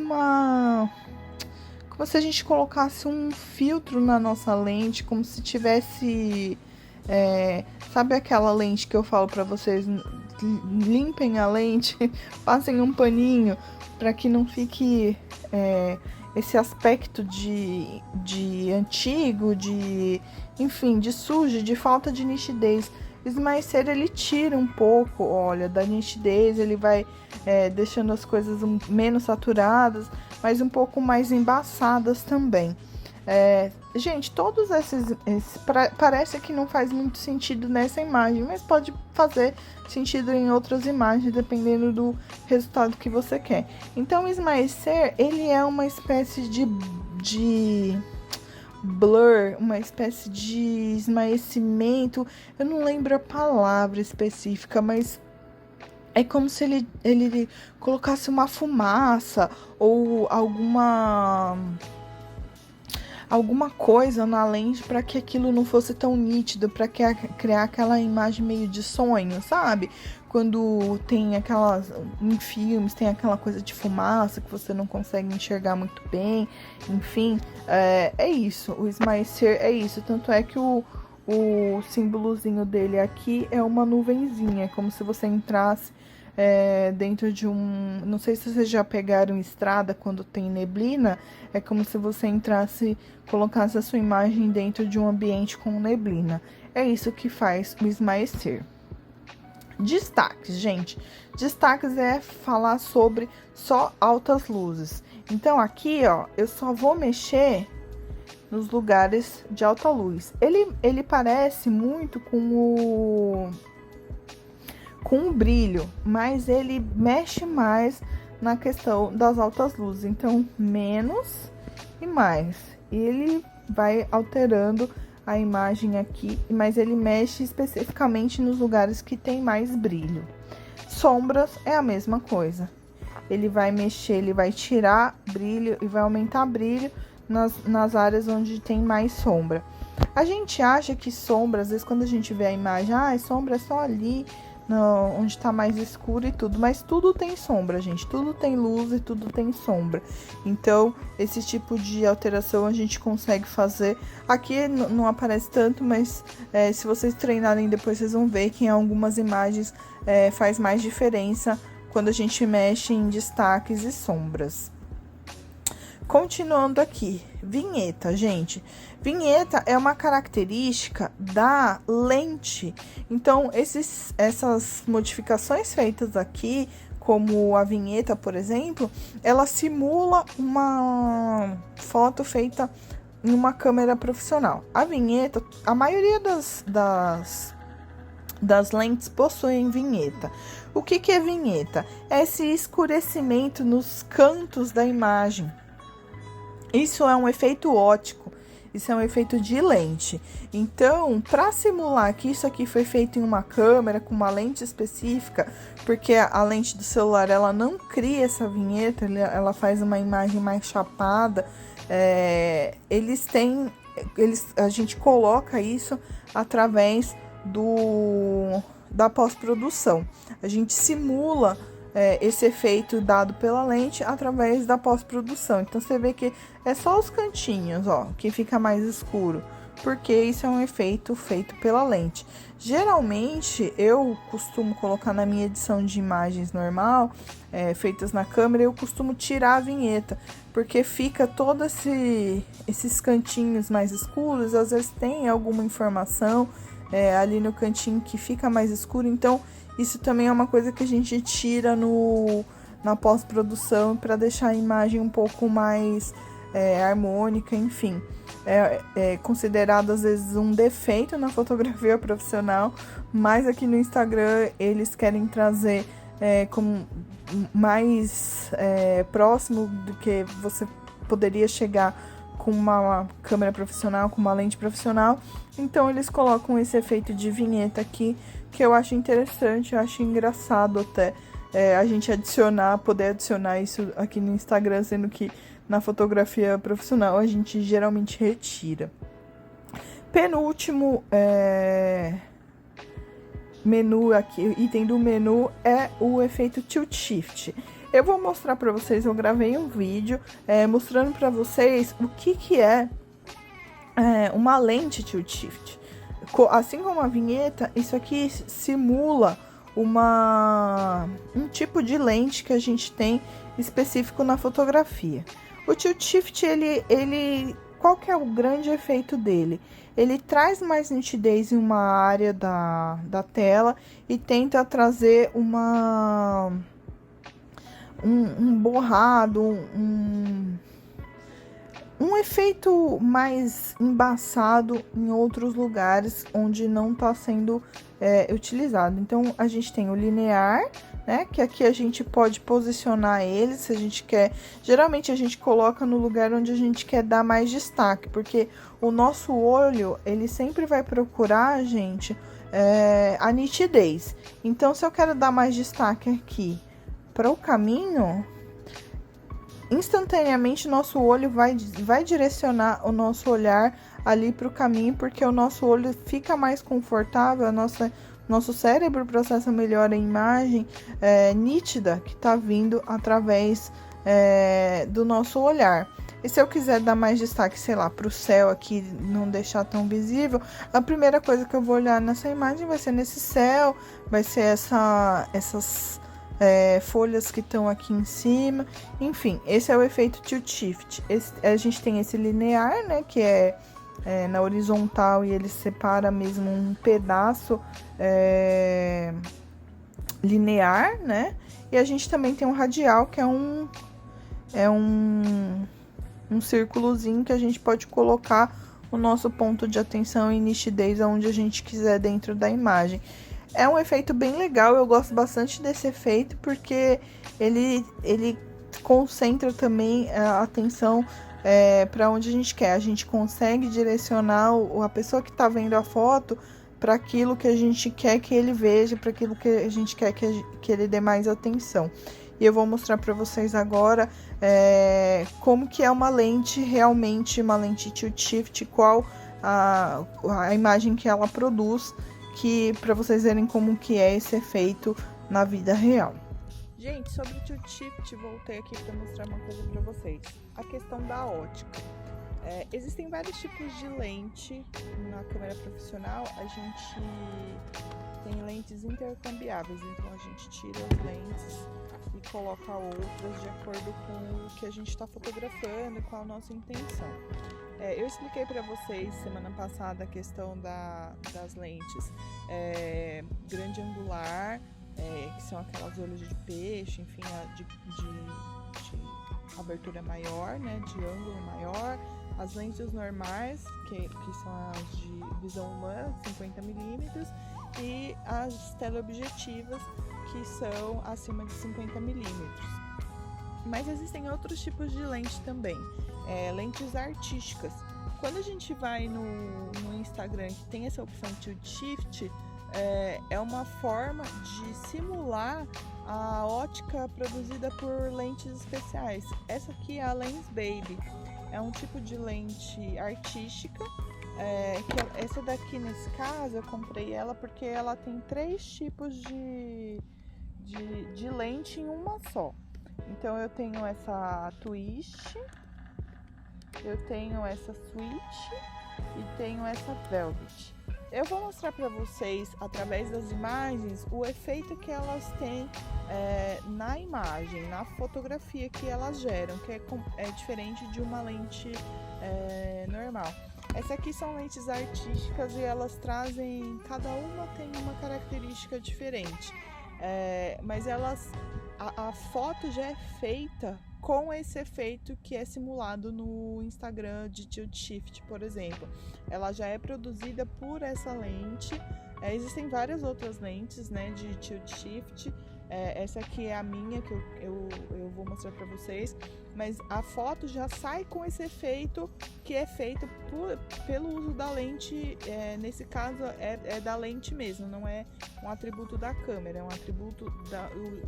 como se a gente colocasse um filtro na nossa lente, como se tivesse... sabe aquela lente que eu falo para vocês, limpem a lente, passem um paninho para que não fique esse aspecto de antigo, enfim, de sujo, de falta de nitidez. Esmaecer, ele tira um pouco, olha, da nitidez, ele vai deixando as coisas menos saturadas, mas um pouco mais embaçadas também. Gente, todos parece que não faz muito sentido nessa imagem, mas pode fazer sentido em outras imagens, dependendo do resultado que você quer. Então, o esmaecer, ele é uma espécie de blur, uma espécie de esmaecimento. Eu não lembro a palavra específica, mas é como se ele colocasse uma fumaça ou alguma coisa na lente para que aquilo não fosse tão nítido, para criar aquela imagem meio de sonho, sabe? Quando tem em filmes, tem aquela coisa de fumaça que você não consegue enxergar muito bem. Enfim, é isso. O esmaecer é isso. Tanto é que o símbolozinho dele aqui é uma nuvenzinha, como se você entrasse dentro de um... Não sei se vocês já pegaram estrada quando tem neblina. É como se você colocasse a sua imagem dentro de um ambiente com neblina. É isso que faz o esmaecer. Destaques, gente. Destaques é falar sobre só altas luzes. Então, aqui, ó, eu só vou mexer nos lugares de alta luz. Ele parece muito com o brilho, mas ele mexe mais na questão das altas luzes. Então, menos e mais. Ele vai alterando a imagem aqui, mas ele mexe especificamente nos lugares que tem mais brilho. Sombras é a mesma coisa. Ele vai mexer, ele vai tirar brilho e vai aumentar brilho nas áreas onde tem mais sombra. A gente acha que sombra, às vezes quando a gente vê a imagem, sombra é só ali, onde tá mais escuro e tudo, mas tudo tem sombra, gente, tudo tem luz e tudo tem sombra. Então, esse tipo de alteração a gente consegue fazer. Aqui não aparece tanto, mas se vocês treinarem depois, vocês vão ver que em algumas imagens faz mais diferença quando a gente mexe em destaques e sombras. Continuando aqui, vinheta, gente. Vinheta é uma característica da lente. Então, essas modificações feitas aqui, como a vinheta, por exemplo, ela simula uma foto feita em uma câmera profissional. A vinheta, a maioria das lentes possuem vinheta. O que é vinheta? É esse escurecimento nos cantos da imagem. Isso é um efeito óptico, isso é um efeito de lente. Então, para simular que isso aqui foi feito em uma câmera com uma lente específica, porque a lente do celular ela não cria essa vinheta, ela faz uma imagem mais chapada, a gente coloca isso através da pós-produção. A gente simula esse efeito dado pela lente através da pós-produção. Então, você vê que é só os cantinhos, ó, que fica mais escuro, porque isso é um efeito feito pela lente. Geralmente, eu costumo colocar na minha edição de imagens normal, feitas na câmera, eu costumo tirar a vinheta, porque fica todos esses cantinhos mais escuros, às vezes tem alguma informação ali no cantinho que fica mais escuro, então isso também é uma coisa que a gente tira na pós-produção para deixar a imagem um pouco mais harmônica, enfim. É considerado às vezes um defeito na fotografia profissional, mas aqui no Instagram eles querem trazer como mais próximo do que você poderia chegar com uma câmera profissional, com uma lente profissional. Então eles colocam esse efeito de vinheta aqui, que eu acho interessante, eu acho engraçado até a gente poder adicionar isso aqui no Instagram, sendo que na fotografia profissional a gente geralmente retira. Penúltimo menu aqui, item do menu é o efeito tilt shift. Eu vou mostrar para vocês, eu gravei um vídeo mostrando para vocês o que é uma lente tilt shift. Assim como a vinheta, isso aqui simula um tipo de lente que a gente tem específico na fotografia. O tilt shift, qual que é o grande efeito dele? Ele traz mais nitidez em uma área da tela e tenta trazer um borrado, um efeito mais embaçado em outros lugares onde não está sendo utilizado. Então, a gente tem o linear, né? Que aqui a gente pode posicionar ele, se a gente quer. Geralmente a gente coloca no lugar onde a gente quer dar mais destaque, porque o nosso olho, ele sempre vai procurar, gente, a nitidez. Então, se eu quero dar mais destaque aqui para o caminho, instantaneamente nosso olho vai direcionar o nosso olhar ali para o caminho, porque o nosso olho fica mais confortável, nosso cérebro processa melhor a imagem nítida que está vindo através do nosso olhar. E se eu quiser dar mais destaque, sei lá, para o céu aqui, não deixar tão visível, a primeira coisa que eu vou olhar nessa imagem vai ser nesse céu, vai ser essas folhas que estão aqui em cima. Enfim, esse é o efeito tilt shift. A gente tem esse linear, né, que é na horizontal, e ele separa mesmo um pedaço linear, né? E a gente também tem um radial, que é um círculozinho que a gente pode colocar o nosso ponto de atenção e nitidez aonde a gente quiser dentro da imagem. É um efeito bem legal, eu gosto bastante desse efeito, porque ele concentra também a atenção para onde a gente quer. A gente consegue direcionar a pessoa que está vendo a foto para aquilo que a gente quer que ele veja, para aquilo que a gente quer que ele dê mais atenção. E eu vou mostrar para vocês agora como que é uma lente, realmente uma lente tilt shift, qual a imagem que ela produz, que para vocês verem como que é esse efeito na vida real. Gente, sobre o tilt shift, voltei aqui para mostrar uma coisa para vocês. A questão da ótica. Existem vários tipos de lente na câmera profissional. A gente tem lentes intercambiáveis, então a gente tira as lentes e coloca outras de acordo com o que a gente está fotografando e com a nossa intenção. Eu expliquei para vocês semana passada a questão das lentes grande angular, que são aquelas olhos de peixe, enfim, de abertura maior, né, de ângulo maior, as lentes normais, que são as de visão humana, 50mm, e as teleobjetivas, que são acima de 50mm. Mas existem outros tipos de lente também, lentes artísticas. Quando a gente vai no Instagram, que tem essa opção Tilt Shift, é uma forma de simular a ótica produzida por lentes especiais. Essa aqui é a Lens Baby, é um tipo de lente artística. Que essa daqui, nesse caso, eu comprei ela porque ela tem 3 tipos de lente em uma só. Então eu tenho essa twist, eu tenho essa switch e tenho essa velvet. Eu vou mostrar para vocês, através das imagens, o efeito que elas têm na imagem, na fotografia que elas geram, que é diferente de uma lente normal. Essa aqui são lentes artísticas e elas trazem, cada uma tem uma característica diferente, mas a foto já é feita com esse efeito que é simulado no Instagram de Tilt Shift, por exemplo. Ela já é produzida por essa lente. Existem várias outras lentes, né, de Tilt Shift. Essa aqui é a minha, que eu vou mostrar para vocês. Mas a foto já sai com esse efeito que é feito pelo uso da lente. Nesse caso é da lente mesmo, não é um atributo da câmera, é um atributo,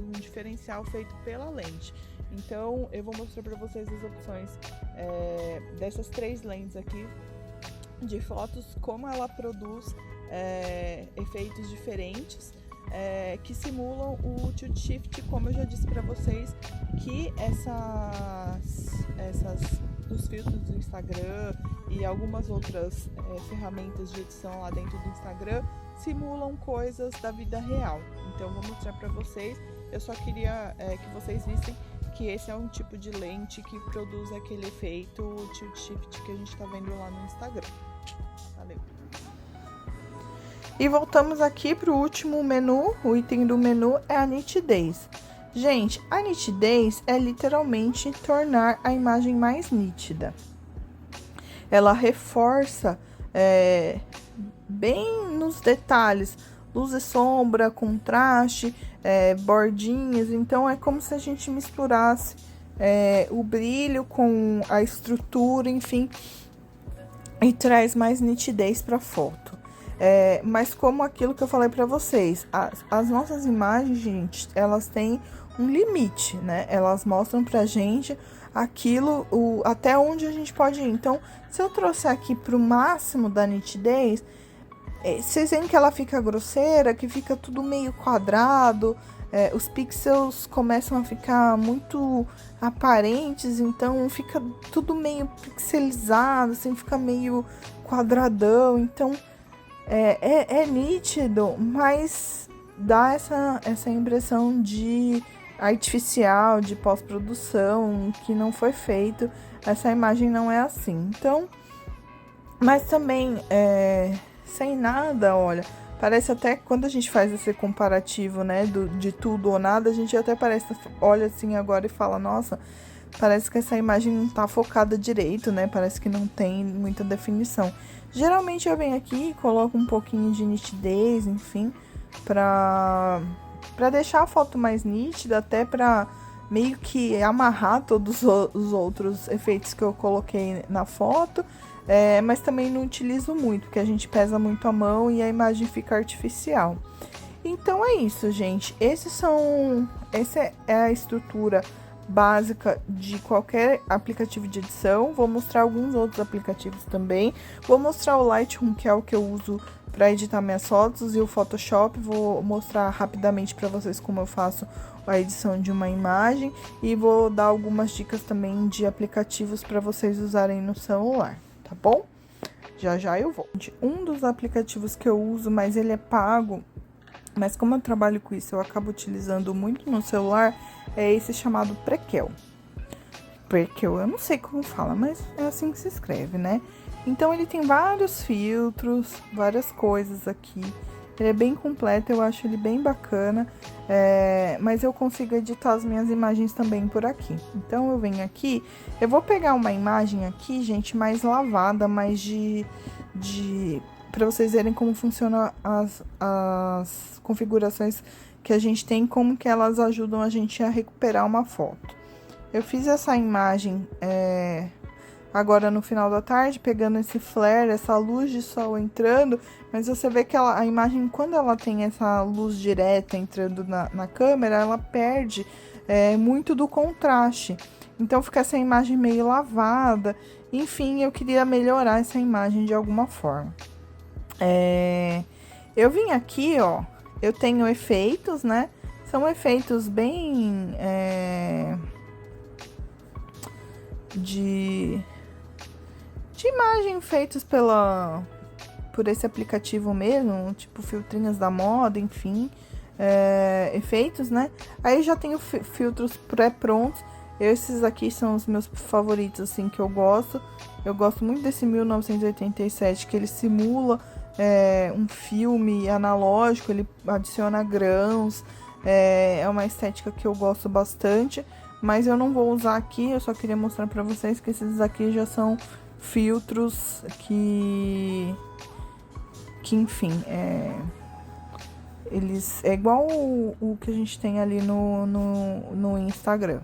um diferencial feito pela lente. Então eu vou mostrar para vocês as opções dessas 3 lentes aqui de fotos, como ela produz efeitos diferentes que simulam o Tilt Shift, como eu já disse para vocês, que os filtros do Instagram e algumas outras ferramentas de edição lá dentro do Instagram simulam coisas da vida real. Então eu vou mostrar para vocês. Eu só queria que vocês vissem que esse é um tipo de lente que produz aquele efeito Tilt Shift que a gente está vendo lá no Instagram. Valeu! E voltamos aqui para o último menu. O item do menu é a nitidez. Gente, a nitidez é literalmente tornar a imagem mais nítida. Ela reforça bem nos detalhes, luz e sombra, contraste, bordinhas. Então é como se a gente misturasse o brilho com a estrutura, enfim, e traz mais nitidez para a foto. Mas como aquilo que eu falei para vocês, as nossas imagens, gente, elas têm um limite, né? Elas mostram pra gente aquilo, até onde a gente pode ir. Então, se eu trouxer aqui pro máximo da nitidez, vocês veem que ela fica grosseira, que fica tudo meio quadrado, os pixels começam a ficar muito aparentes, então fica tudo meio pixelizado, assim, fica meio quadradão. Então, é nítido, mas dá essa impressão de artificial, de pós-produção, que não foi feito. Essa imagem não é assim. Então, mas também, sem nada, olha, parece até que quando a gente faz esse comparativo, né, de tudo ou nada, a gente até olha assim agora e fala, nossa, parece que essa imagem não tá focada direito, né, parece que não tem muita definição. Geralmente eu venho aqui e coloco um pouquinho de nitidez, enfim, para deixar a foto mais nítida, até para meio que amarrar todos os outros efeitos que eu coloquei na foto, mas também não utilizo muito, porque a gente pesa muito a mão e a imagem fica artificial. Então é isso, gente. Essa é a estrutura básica de qualquer aplicativo de edição. Vou mostrar alguns outros aplicativos também. Vou mostrar o Lightroom, que é o que eu uso para editar minhas fotos, e o Photoshop. Vou mostrar rapidamente para vocês como eu faço a edição de uma imagem, e vou dar algumas dicas também de aplicativos para vocês usarem no celular, tá bom? Já eu vou. Um dos aplicativos que eu uso, mas ele é pago, mas como eu trabalho com isso, eu acabo utilizando muito no celular, é esse chamado Prequel. Prequel, eu não sei como fala, mas é assim que se escreve, né? Então ele tem vários filtros, várias coisas aqui. Ele é bem completo, eu acho ele bem bacana, mas eu consigo editar as minhas imagens também por aqui. Então eu venho aqui, eu vou pegar uma imagem aqui, gente, mais lavada, mais para vocês verem como funcionam as configurações que a gente tem, como que elas ajudam a gente a recuperar uma foto. Eu fiz essa imagem agora no final da tarde, pegando esse flare, essa luz de sol entrando, mas você vê que a imagem, quando ela tem essa luz direta entrando na câmera, ela perde muito do contraste. Então fica essa imagem meio lavada. Enfim, eu queria melhorar essa imagem de alguma forma. Eu vim aqui, ó, eu tenho efeitos, né? São efeitos bem de imagem feitos por esse aplicativo mesmo, tipo filtrinhos da moda, enfim, efeitos, né? Aí já tenho filtros pré-prontos. Esses aqui são os meus favoritos, assim, que eu gosto. Eu gosto muito desse 1987, que ele simula um filme analógico, ele adiciona grãos, é uma estética que eu gosto bastante, mas eu não vou usar aqui, eu só queria mostrar pra vocês que esses aqui já são filtros que enfim, eles é igual o que a gente tem ali no Instagram.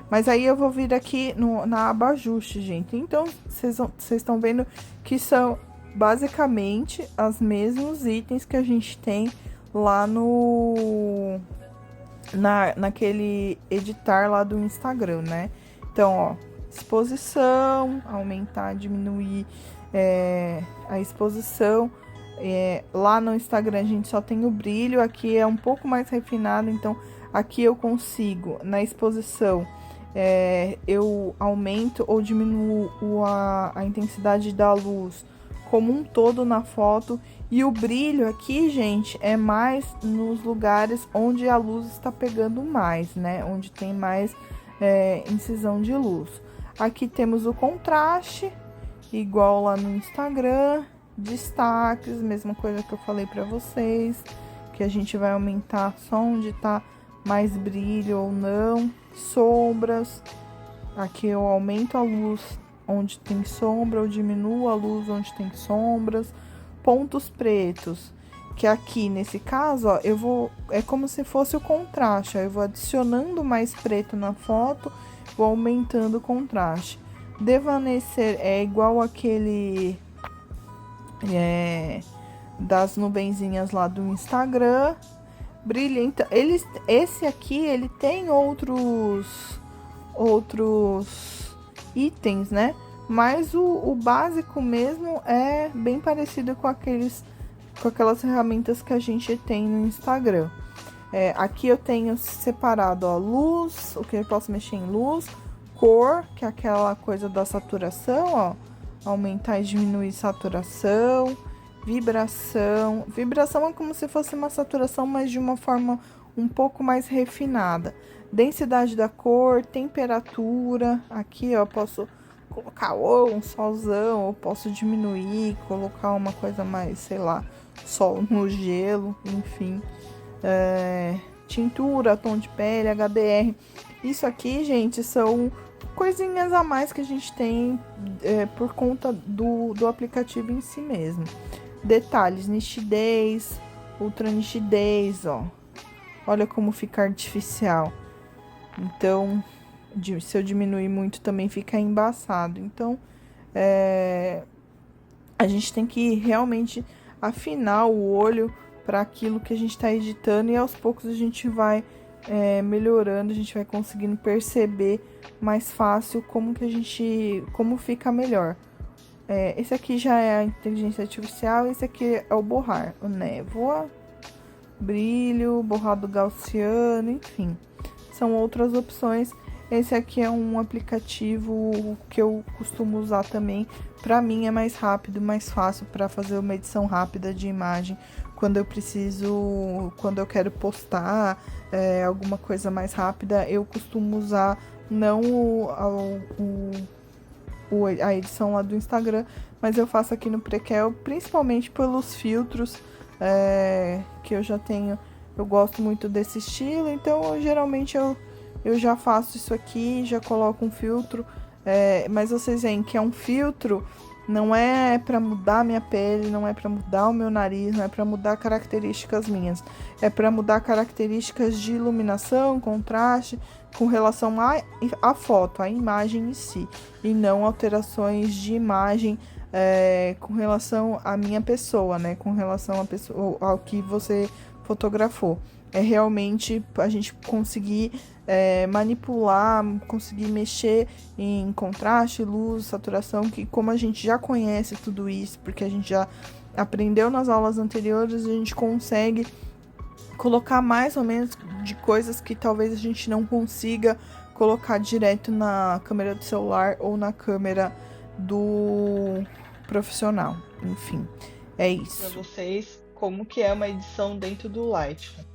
Mas aí eu vou vir aqui na aba ajuste, gente. Então, vocês estão vendo que são basicamente os mesmos itens que a gente tem lá naquele editar lá do Instagram, né? Então, ó, exposição, aumentar, diminuir a exposição. Lá no Instagram a gente só tem o brilho, aqui é um pouco mais refinado, então aqui eu consigo, na exposição, eu aumento ou diminuo a intensidade da luz como um todo na foto, e o brilho aqui, gente, é mais nos lugares onde a luz está pegando mais, né? Onde tem mais incisão de luz. Aqui temos o contraste, igual lá no Instagram. Destaques, mesma coisa que eu falei pra vocês, que a gente vai aumentar só onde tá mais brilho ou não. Sombras, aqui eu aumento a luz onde tem sombra, eu diminuo a luz onde tem sombras. Pontos pretos, que aqui nesse caso, ó, é como se fosse o contraste, ó, eu vou adicionando mais preto na foto, vou aumentando o contraste. Devanecer é igual aquele das nubenzinhas lá do Instagram. Brilhante, esse aqui ele tem outros itens, né? Mas o básico mesmo é bem parecido com aquelas ferramentas que a gente tem no Instagram. Aqui eu tenho separado, ó, luz, o que eu posso mexer em luz, cor, que é aquela coisa da saturação, ó, aumentar e diminuir saturação, vibração. Vibração é como se fosse uma saturação, mas de uma forma um pouco mais refinada. Densidade da cor, temperatura, aqui, ó, posso colocar um solzão, ou posso diminuir, colocar uma coisa mais, sei lá, sol no gelo, enfim. Tintura, tom de pele, HDR. Isso aqui, gente, são coisinhas a mais que a gente tem por conta do aplicativo em si mesmo. Detalhes, nitidez, ultra nitidez, ó. Olha como fica artificial. Então, se eu diminuir muito também fica embaçado. Então, a gente tem que realmente afinar o olho para aquilo que a gente está editando e aos poucos a gente vai melhorando, a gente vai conseguindo perceber mais fácil como fica melhor. Esse aqui já é a inteligência artificial, esse aqui é o borrar, o névoa, brilho, borrado gaussiano, enfim, são outras opções. Esse aqui é um aplicativo que eu costumo usar também. Para mim é mais rápido, mais fácil para fazer uma edição rápida de imagem quando eu quero postar alguma coisa mais rápida. Eu costumo usar não a edição lá do Instagram, mas eu faço aqui no Prequel, principalmente pelos filtros que eu já tenho. Eu gosto muito desse estilo, então geralmente eu já faço isso aqui, já coloco um filtro, mas vocês veem que é um filtro, não é para mudar minha pele, não é para mudar o meu nariz, não é para mudar características minhas, é para mudar características de iluminação, contraste, com relação à foto, à imagem em si, e não alterações de imagem com relação à minha pessoa, né? Com relação ao que você fotografou. É realmente a gente conseguir manipular, conseguir mexer em contraste, luz, saturação, que como a gente já conhece tudo isso, porque a gente já aprendeu nas aulas anteriores, a gente consegue colocar mais ou menos de coisas que talvez a gente não consiga colocar direto na câmera do celular ou na câmera do profissional. Enfim, é isso. Para vocês, como que é uma edição dentro do Lightroom.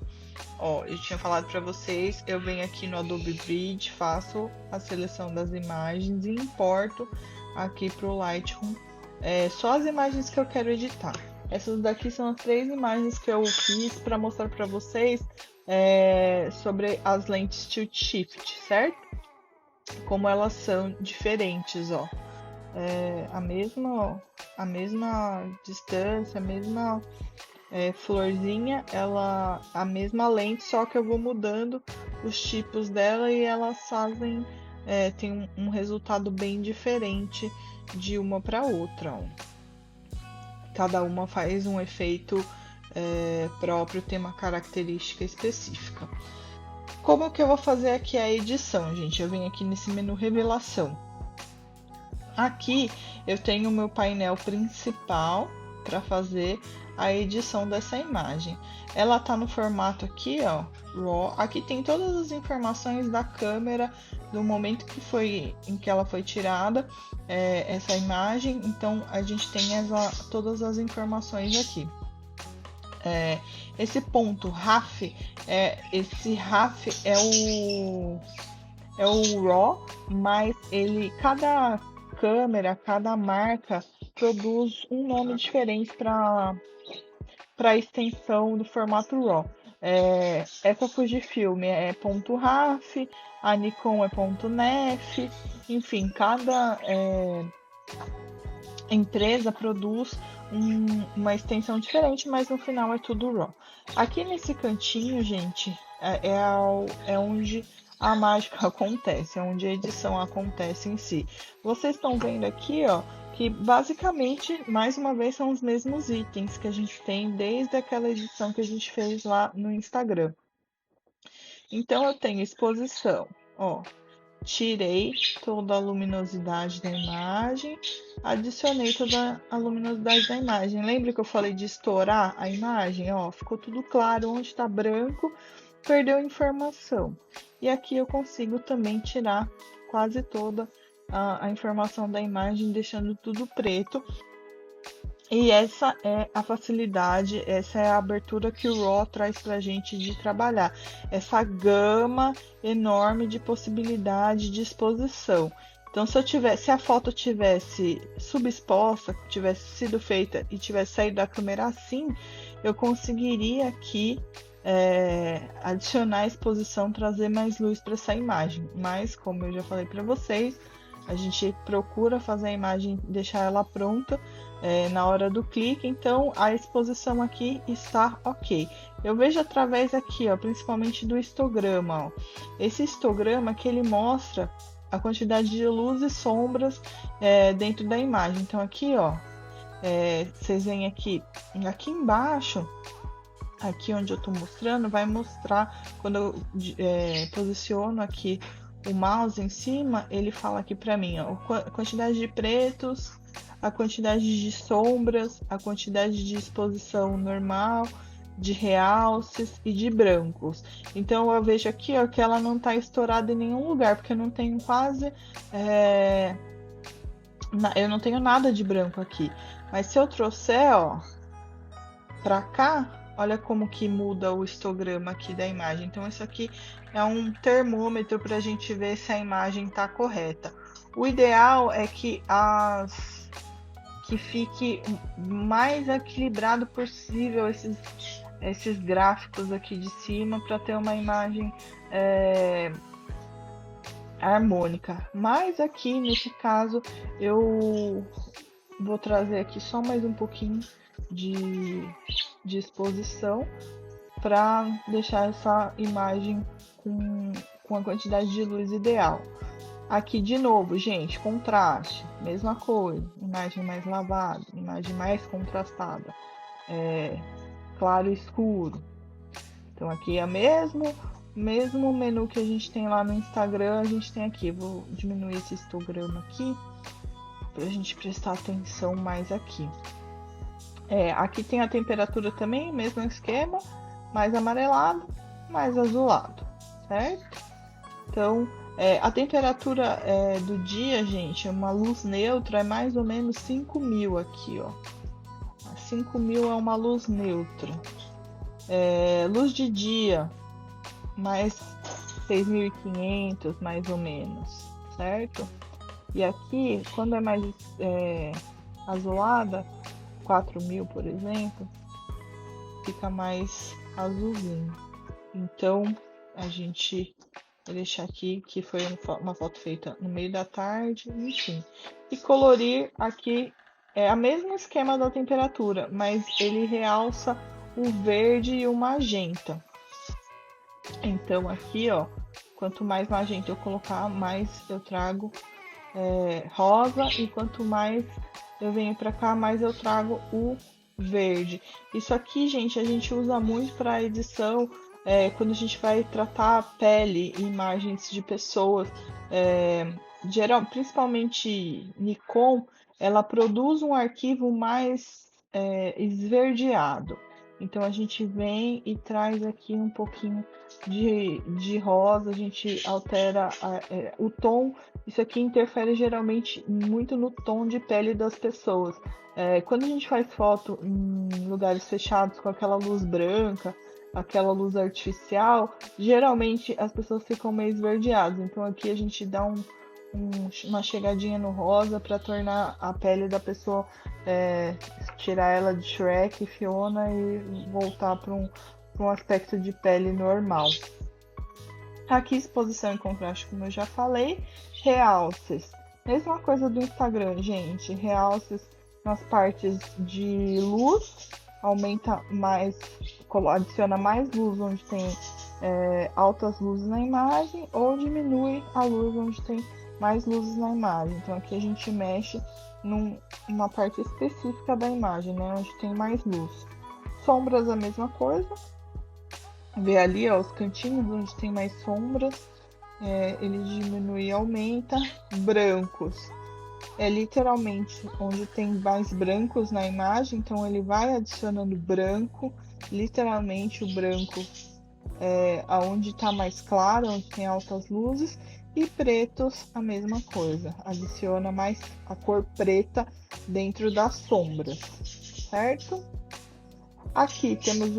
Ó, eu tinha falado para vocês, eu venho aqui no Adobe Bridge, faço a seleção das imagens e importo aqui para o Lightroom só as imagens que eu quero editar. Essas daqui são as 3 imagens que eu fiz para mostrar para vocês sobre as lentes Tilt Shift, certo? Como elas são diferentes, ó. A mesma distância, a mesma florzinha, a mesma lente, só que eu vou mudando os tipos dela e elas fazem tem um resultado bem diferente de uma para outra, ó. Cada uma faz um efeito próprio, tem uma característica específica. Como que eu vou fazer aqui a edição, gente? Eu venho aqui nesse menu revelação. Aqui eu tenho o meu painel principal para fazer a edição dessa imagem. Ela tá no formato aqui, ó, RAW. Aqui tem todas as informações da câmera do momento em que ela foi tirada, essa imagem. Então a gente tem todas as informações aqui. Esse ponto RAF, esse RAF é o RAW, mas cada câmera, cada marca produz um nome diferente para a extensão do formato RAW. Essa Fujifilm é ponto .raf, a Nikon é ponto .nef, enfim, cada empresa produz uma extensão diferente, mas no final é tudo RAW. Aqui nesse cantinho, gente, é onde a mágica acontece, é onde a edição acontece em si. Vocês estão vendo aqui, ó, que basicamente, mais uma vez, são os mesmos itens que a gente tem desde aquela edição que a gente fez lá no Instagram. Então eu tenho exposição, ó, tirei toda a luminosidade da imagem, adicionei toda a luminosidade da imagem. Lembra que eu falei de estourar a imagem? Ó, ficou tudo claro, onde está branco, perdeu informação. E aqui eu consigo também tirar quase toda a informação da imagem, deixando tudo preto. E essa é a facilidade, essa é a abertura que o RAW traz para a gente de trabalhar. Essa gama enorme de possibilidade de exposição. Então, se a foto tivesse subexposta, tivesse sido feita e tivesse saído da câmera assim, eu conseguiria aqui adicionar exposição, trazer mais luz para essa imagem. Mas, como eu já falei para vocês, A gente procura fazer a imagem, deixar ela pronta na hora do clique, então a exposição aqui está ok. Eu vejo através aqui, ó, principalmente do histograma, ó. Esse histograma que ele mostra a quantidade de luz e sombras dentro da imagem. Então aqui, ó, vocês veem aqui embaixo, aqui onde eu estou mostrando, vai mostrar, quando eu posiciono aqui o mouse em cima, ele fala aqui para mim, ó, a quantidade de pretos, a quantidade de sombras, a quantidade de exposição normal, de realces e de brancos. Então eu vejo aqui, ó, que ela não está estourada em nenhum lugar, porque eu não tenho quase... eu não tenho nada de branco aqui. Mas se eu trouxer, ó, para cá, olha como que muda o histograma aqui da imagem. Então isso aqui é um termômetro para a gente ver se a imagem está correta. O ideal é que fique mais equilibrado possível esses gráficos aqui de cima, para ter uma imagem harmônica. Mas aqui nesse caso eu vou trazer aqui só mais um pouquinho de exposição para deixar essa imagem com a quantidade de luz ideal. Aqui de novo, gente, contraste, mesma coisa, imagem mais lavada, imagem mais contrastada, claro e escuro. Então aqui é mesmo menu que a gente tem lá no Instagram, a gente tem aqui. Vou diminuir esse histograma aqui para a gente prestar atenção mais aqui. Aqui tem a temperatura também, mesmo esquema, mais amarelado, mais azulado, certo? Então, a temperatura do dia, gente, uma luz neutra é mais ou menos 5.000 aqui, ó. 5.000 é uma luz neutra. Luz de dia, mais 6.500, mais ou menos, certo? E aqui, quando é mais azulada, 4.000, por exemplo, fica mais azulzinho. Então, a gente vai deixar aqui que foi uma foto feita no meio da tarde, enfim. E colorir aqui é o mesmo esquema da temperatura, mas ele realça o verde e o magenta. Então aqui, ó, quanto mais magenta eu colocar, mais eu trago rosa, e quanto mais eu venho para cá, mais eu trago o verde. Isso aqui, gente, a gente usa muito para edição, quando a gente vai tratar a pele e imagens de pessoas. Principalmente Nikon, ela produz um arquivo mais esverdeado. Então a gente vem e traz aqui um pouquinho de rosa, a gente altera o tom. Isso aqui interfere geralmente muito no tom de pele das pessoas. Quando a gente faz foto em lugares fechados com aquela luz branca, aquela luz artificial, geralmente as pessoas ficam meio esverdeadas. Então aqui a gente dá uma chegadinha no rosa para tornar a pele da pessoa, tirar ela de Shrek, Fiona, e voltar para um aspecto de pele normal. Aqui, exposição e contraste, como eu já falei. Realces, mesma coisa do Instagram, gente. Realces nas partes de luz, aumenta mais, adiciona mais luz onde tem altas luzes na imagem, ou diminui a luz onde tem mais luzes na imagem. Então aqui a gente mexe numa parte específica da imagem, né, onde tem mais luz. Sombras, a mesma coisa. Vê ali, ó, os cantinhos onde tem mais sombras, ele diminui e aumenta. Brancos é literalmente onde tem mais brancos na imagem, então ele vai adicionando branco, literalmente o branco aonde está mais claro, onde tem altas luzes. E pretos, a mesma coisa, adiciona mais a cor preta dentro das sombras, certo? Aqui temos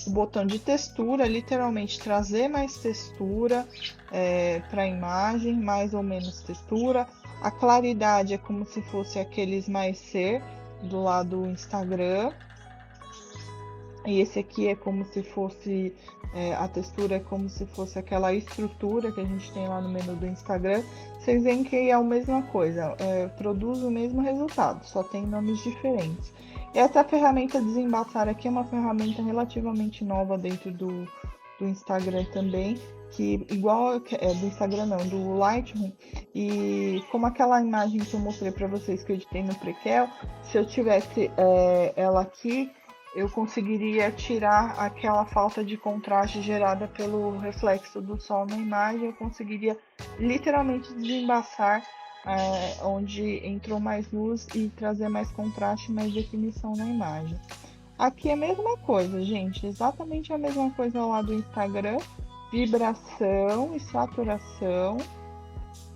o botão de textura, literalmente trazer mais textura para a imagem, mais ou menos textura. A claridade é como se fosse aquele esmaecer do lado do Instagram. E esse aqui é como se fosse, a textura é como se fosse aquela estrutura que a gente tem lá no menu do Instagram. vocês veem que é a mesma coisa, produz o mesmo resultado, só tem nomes diferentes. Essa ferramenta Desembaçar aqui é uma ferramenta relativamente nova dentro do Instagram também, que igual do Instagram não, do Lightroom, e como aquela imagem que eu mostrei para vocês que eu editei no Prequel, se eu tivesse ela aqui, eu conseguiria tirar aquela falta de contraste gerada pelo reflexo do sol na imagem, eu conseguiria literalmente desembaçar onde entrou mais luz e trazer mais contraste, mais definição na imagem. Aqui é a mesma coisa, gente, exatamente a mesma coisa lá do Instagram, vibração e saturação,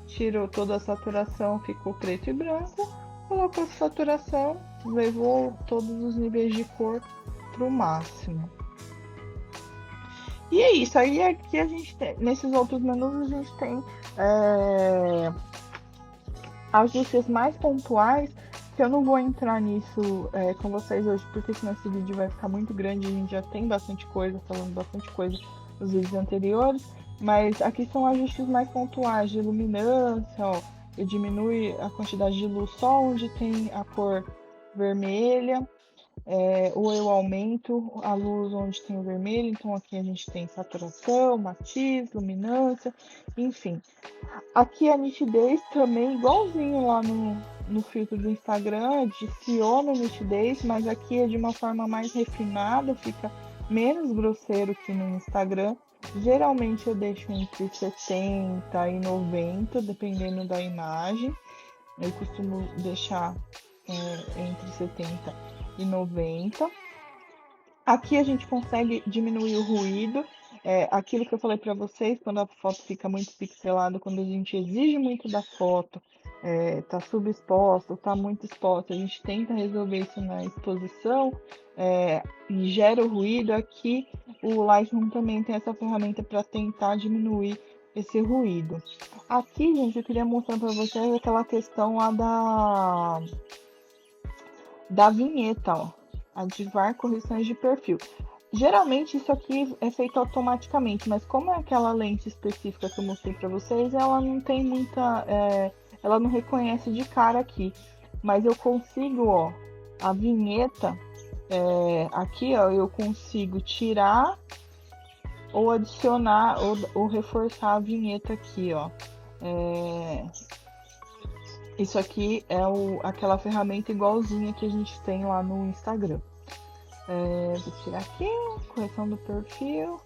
tirou toda a saturação, ficou preto e branco, colocou a saturação, levou todos os níveis de cor para o máximo. E é isso, aí aqui a gente tem, nesses outros menus a gente tem ajustes mais pontuais, que eu não vou entrar nisso com vocês hoje, porque senão esse vídeo vai ficar muito grande, a gente já tem bastante coisa, falando bastante coisa nos vídeos anteriores, mas aqui são ajustes mais pontuais de luminância, ó, eu diminui a quantidade de luz só onde tem a cor vermelha, ou eu aumento a luz onde tem o vermelho, então aqui a gente tem saturação, matiz, luminância, enfim. Aqui a nitidez também, igualzinho lá no filtro do Instagram, adiciona nitidez, mas aqui é de uma forma mais refinada, fica menos grosseiro que no Instagram. Geralmente eu deixo entre 70 e 90, dependendo da imagem. Eu costumo deixar entre 70 e 90. Aqui a gente consegue diminuir o ruído. Aquilo que eu falei para vocês, quando a foto fica muito pixelada, quando a gente exige muito da foto, tá subexposta, tá muito exposta, a gente tenta resolver isso na exposição e gera o ruído. Aqui o Lightroom também tem essa ferramenta para tentar diminuir esse ruído. Aqui, gente, eu queria mostrar para vocês aquela questão lá da vinheta, ó, ativar correções de perfil. Geralmente isso aqui é feito automaticamente, mas como é aquela lente específica que eu mostrei para vocês, ela não tem muita, ela não reconhece de cara aqui. Mas eu consigo, ó, a vinheta aqui, ó, eu consigo tirar ou adicionar ou reforçar a vinheta aqui, ó. Isso aqui é aquela ferramenta igualzinha que a gente tem lá no Instagram. Vou tirar aqui, correção do perfil.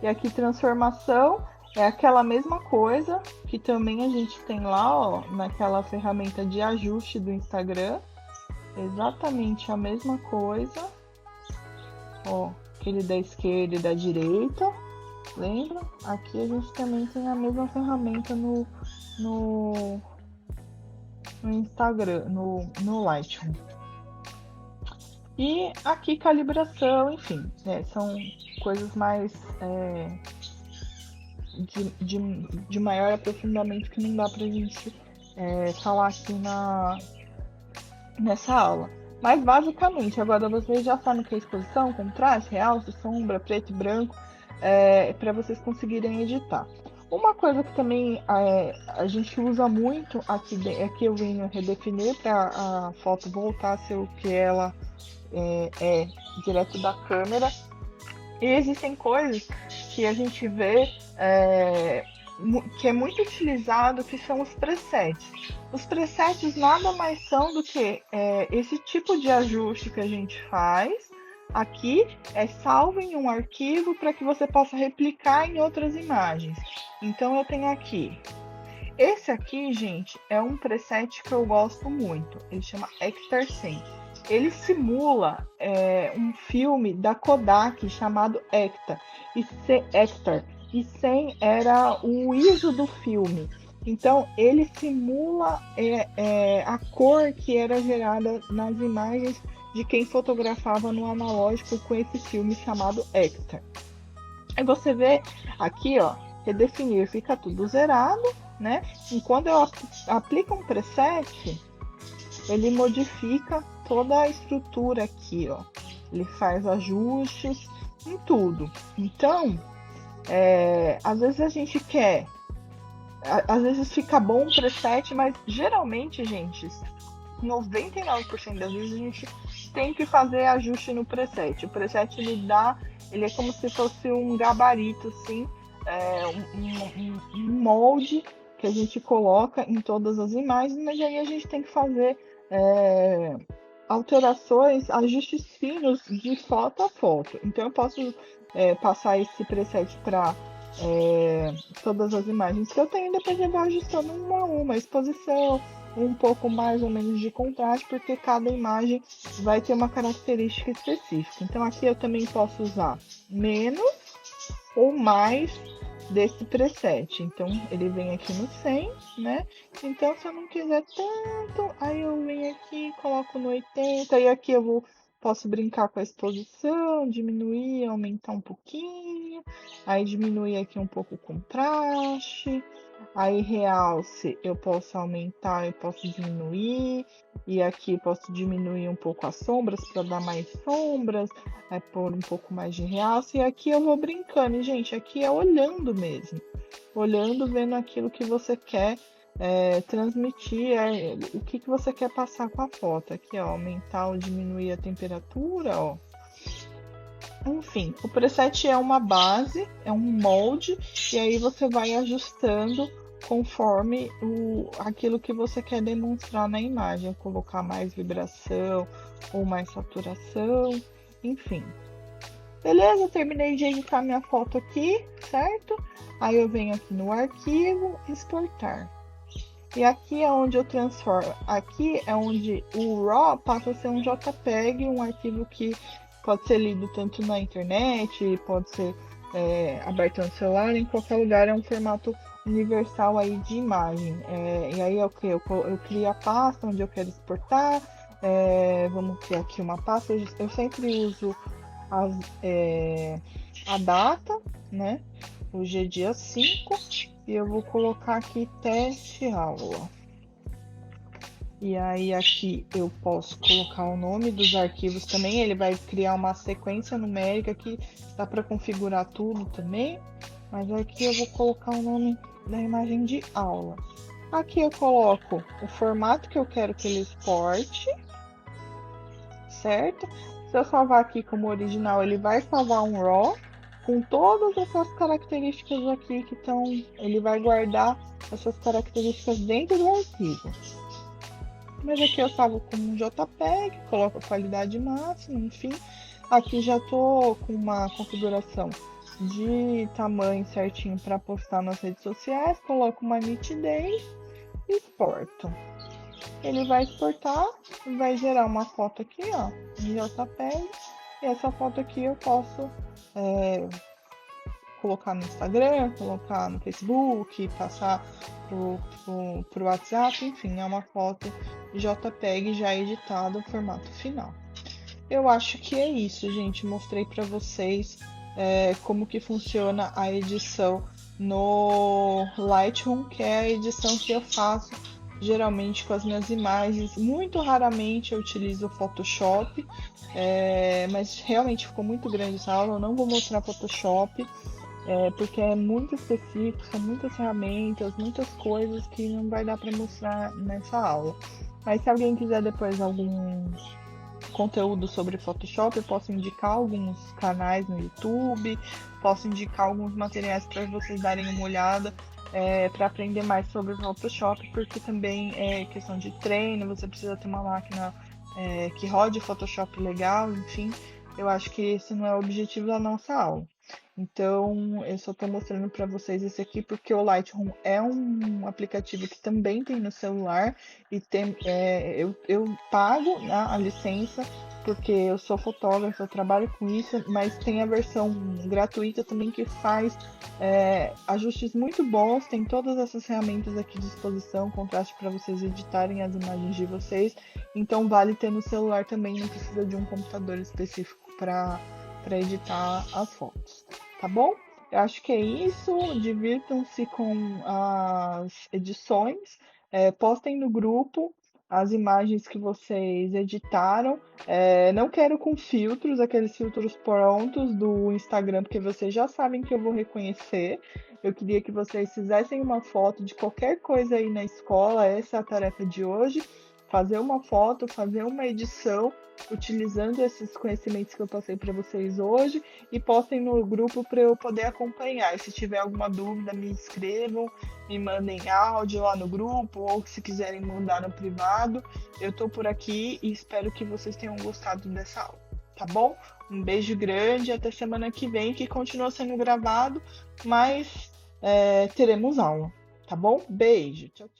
E aqui transformação é aquela mesma coisa que também a gente tem lá, ó, naquela ferramenta de ajuste do Instagram. Exatamente a mesma coisa. Ó, aquele da esquerda e da direita. Lembra? Aqui a gente também tem a mesma ferramenta no Instagram, no Lightroom. E aqui calibração, enfim, são coisas mais de maior aprofundamento que não dá pra gente falar aqui nessa aula. Mas basicamente, agora vocês já sabem o que é exposição, contraste, realce, sombra, preto e branco, para vocês conseguirem editar. Uma coisa que também a gente usa muito aqui eu venho redefinir para a foto voltar a ser o que ela é direto da câmera. E existem coisas que a gente vê que é muito utilizado, que são os presets. Os presets nada mais são do que esse tipo de ajuste que a gente faz. Aqui é salvo em um arquivo para que você possa replicar em outras imagens. Então eu tenho aqui. Esse aqui, gente, é um preset que eu gosto muito. Ele chama Ektar 100. Ele simula um filme da Kodak chamado Ektar. E 100 era o ISO do filme. Então ele simula a cor que era gerada nas imagens de quem fotografava no analógico com esse filme chamado Ektar. Aí você vê aqui, ó, redefinir, fica tudo zerado, né? E quando eu aplico um preset, ele modifica toda a estrutura aqui, ó. Ele faz ajustes em tudo. Então, às vezes a gente quer Às vezes fica bom o preset, mas geralmente, gente, 99% das vezes a gente tem que fazer ajuste no preset. O preset ele é como se fosse um gabarito, assim, um molde que a gente coloca em todas as imagens, mas aí a gente tem que fazer é, alterações, ajustes finos de foto a foto. Então eu posso passar esse preset para todas as imagens que eu tenho, depois eu vou ajustando uma exposição, um pouco mais ou menos de contraste, porque cada imagem vai ter uma característica específica. Então aqui eu também posso usar menos ou mais desse preset. Então ele vem aqui no 100, né? Então se eu não quiser tanto, aí eu venho aqui, coloco no 80 e aqui posso brincar com a exposição, diminuir, aumentar um pouquinho, aí diminuir aqui um pouco o contraste. Aí realce eu posso aumentar, eu posso diminuir, e aqui posso diminuir um pouco as sombras para dar mais sombras, pôr um pouco mais de realce. E aqui eu vou brincando, e, gente, aqui é olhando mesmo, olhando, vendo aquilo que você quer transmitir, o que você quer passar com a foto. Aqui, ó, aumentar ou diminuir a temperatura, ó. Enfim, o preset é uma base, é um molde, e aí você vai ajustando conforme aquilo que você quer demonstrar na imagem, colocar mais vibração ou mais saturação, enfim. Beleza, terminei de editar minha foto aqui, certo? Aí eu venho aqui no arquivo, exportar. E aqui é onde eu transformo. Aqui é onde o RAW passa a ser um JPEG, um arquivo que pode ser lido tanto na internet, pode ser aberto no celular, em qualquer lugar. É um formato universal aí de imagem. E aí eu crio a pasta onde eu quero exportar. Vamos criar aqui uma pasta. Eu sempre uso a data, né? Hoje é dia 5 e eu vou colocar aqui teste aula. E aí aqui eu posso colocar o nome dos arquivos também, ele vai criar uma sequência numérica que dá para configurar tudo também, mas aqui eu vou colocar o nome da imagem de aula. Aqui eu coloco o formato que eu quero que ele exporte, certo? Se eu salvar aqui como original, ele vai salvar um RAW com todas essas características aqui que estão. Ele vai guardar essas características dentro do arquivo. Mas aqui eu salvo como um JPEG, coloco a qualidade máxima, enfim. Aqui já tô com uma configuração de tamanho certinho para postar nas redes sociais, coloco uma nitidez e exporto. Ele vai exportar, vai gerar uma foto aqui, ó, em JPEG. E essa foto aqui eu posso colocar no Instagram, colocar no Facebook, passar pro WhatsApp, enfim, é uma foto JPEG já editada, o formato final. Eu acho que é isso, gente. Mostrei para vocês como que funciona a edição no Lightroom, que é a edição que eu faço geralmente com as minhas imagens. Muito raramente eu utilizo o Photoshop, mas realmente ficou muito grande essa aula. Eu não vou mostrar Photoshop, porque é muito específico, são muitas ferramentas, muitas coisas que não vai dar para mostrar nessa aula. Mas se alguém quiser depois algum conteúdo sobre Photoshop, eu posso indicar alguns canais no YouTube, posso indicar alguns materiais para vocês darem uma olhada, para aprender mais sobre Photoshop, porque também é questão de treino, você precisa ter uma máquina que rode Photoshop legal, enfim. Eu acho que esse não é o objetivo da nossa aula. Então, eu só estou mostrando para vocês esse aqui porque o Lightroom é um aplicativo que também tem no celular e eu pago, né, a licença porque eu sou fotógrafa, eu trabalho com isso, mas tem a versão gratuita também que faz ajustes muito bons, tem todas essas ferramentas aqui à disposição, contraste para vocês editarem as imagens de vocês, então vale ter no celular também, não precisa de um computador específico para editar as fotos, tá bom? Eu acho que é isso. Divirtam-se com as edições, postem no grupo as imagens que vocês editaram. Não quero com filtros, aqueles filtros prontos do Instagram, porque vocês já sabem que eu vou reconhecer. Eu queria que vocês fizessem uma foto de qualquer coisa aí na escola, essa é a tarefa de hoje. Fazer uma foto, fazer uma edição, utilizando esses conhecimentos que eu passei para vocês hoje e postem no grupo para eu poder acompanhar. E se tiver alguma dúvida, me escrevam, me mandem áudio lá no grupo ou se quiserem mandar no privado. Eu tô por aqui e espero que vocês tenham gostado dessa aula, tá bom? Um beijo grande, até semana que vem, que continua sendo gravado, mas teremos aula, tá bom? Beijo, tchau, tchau.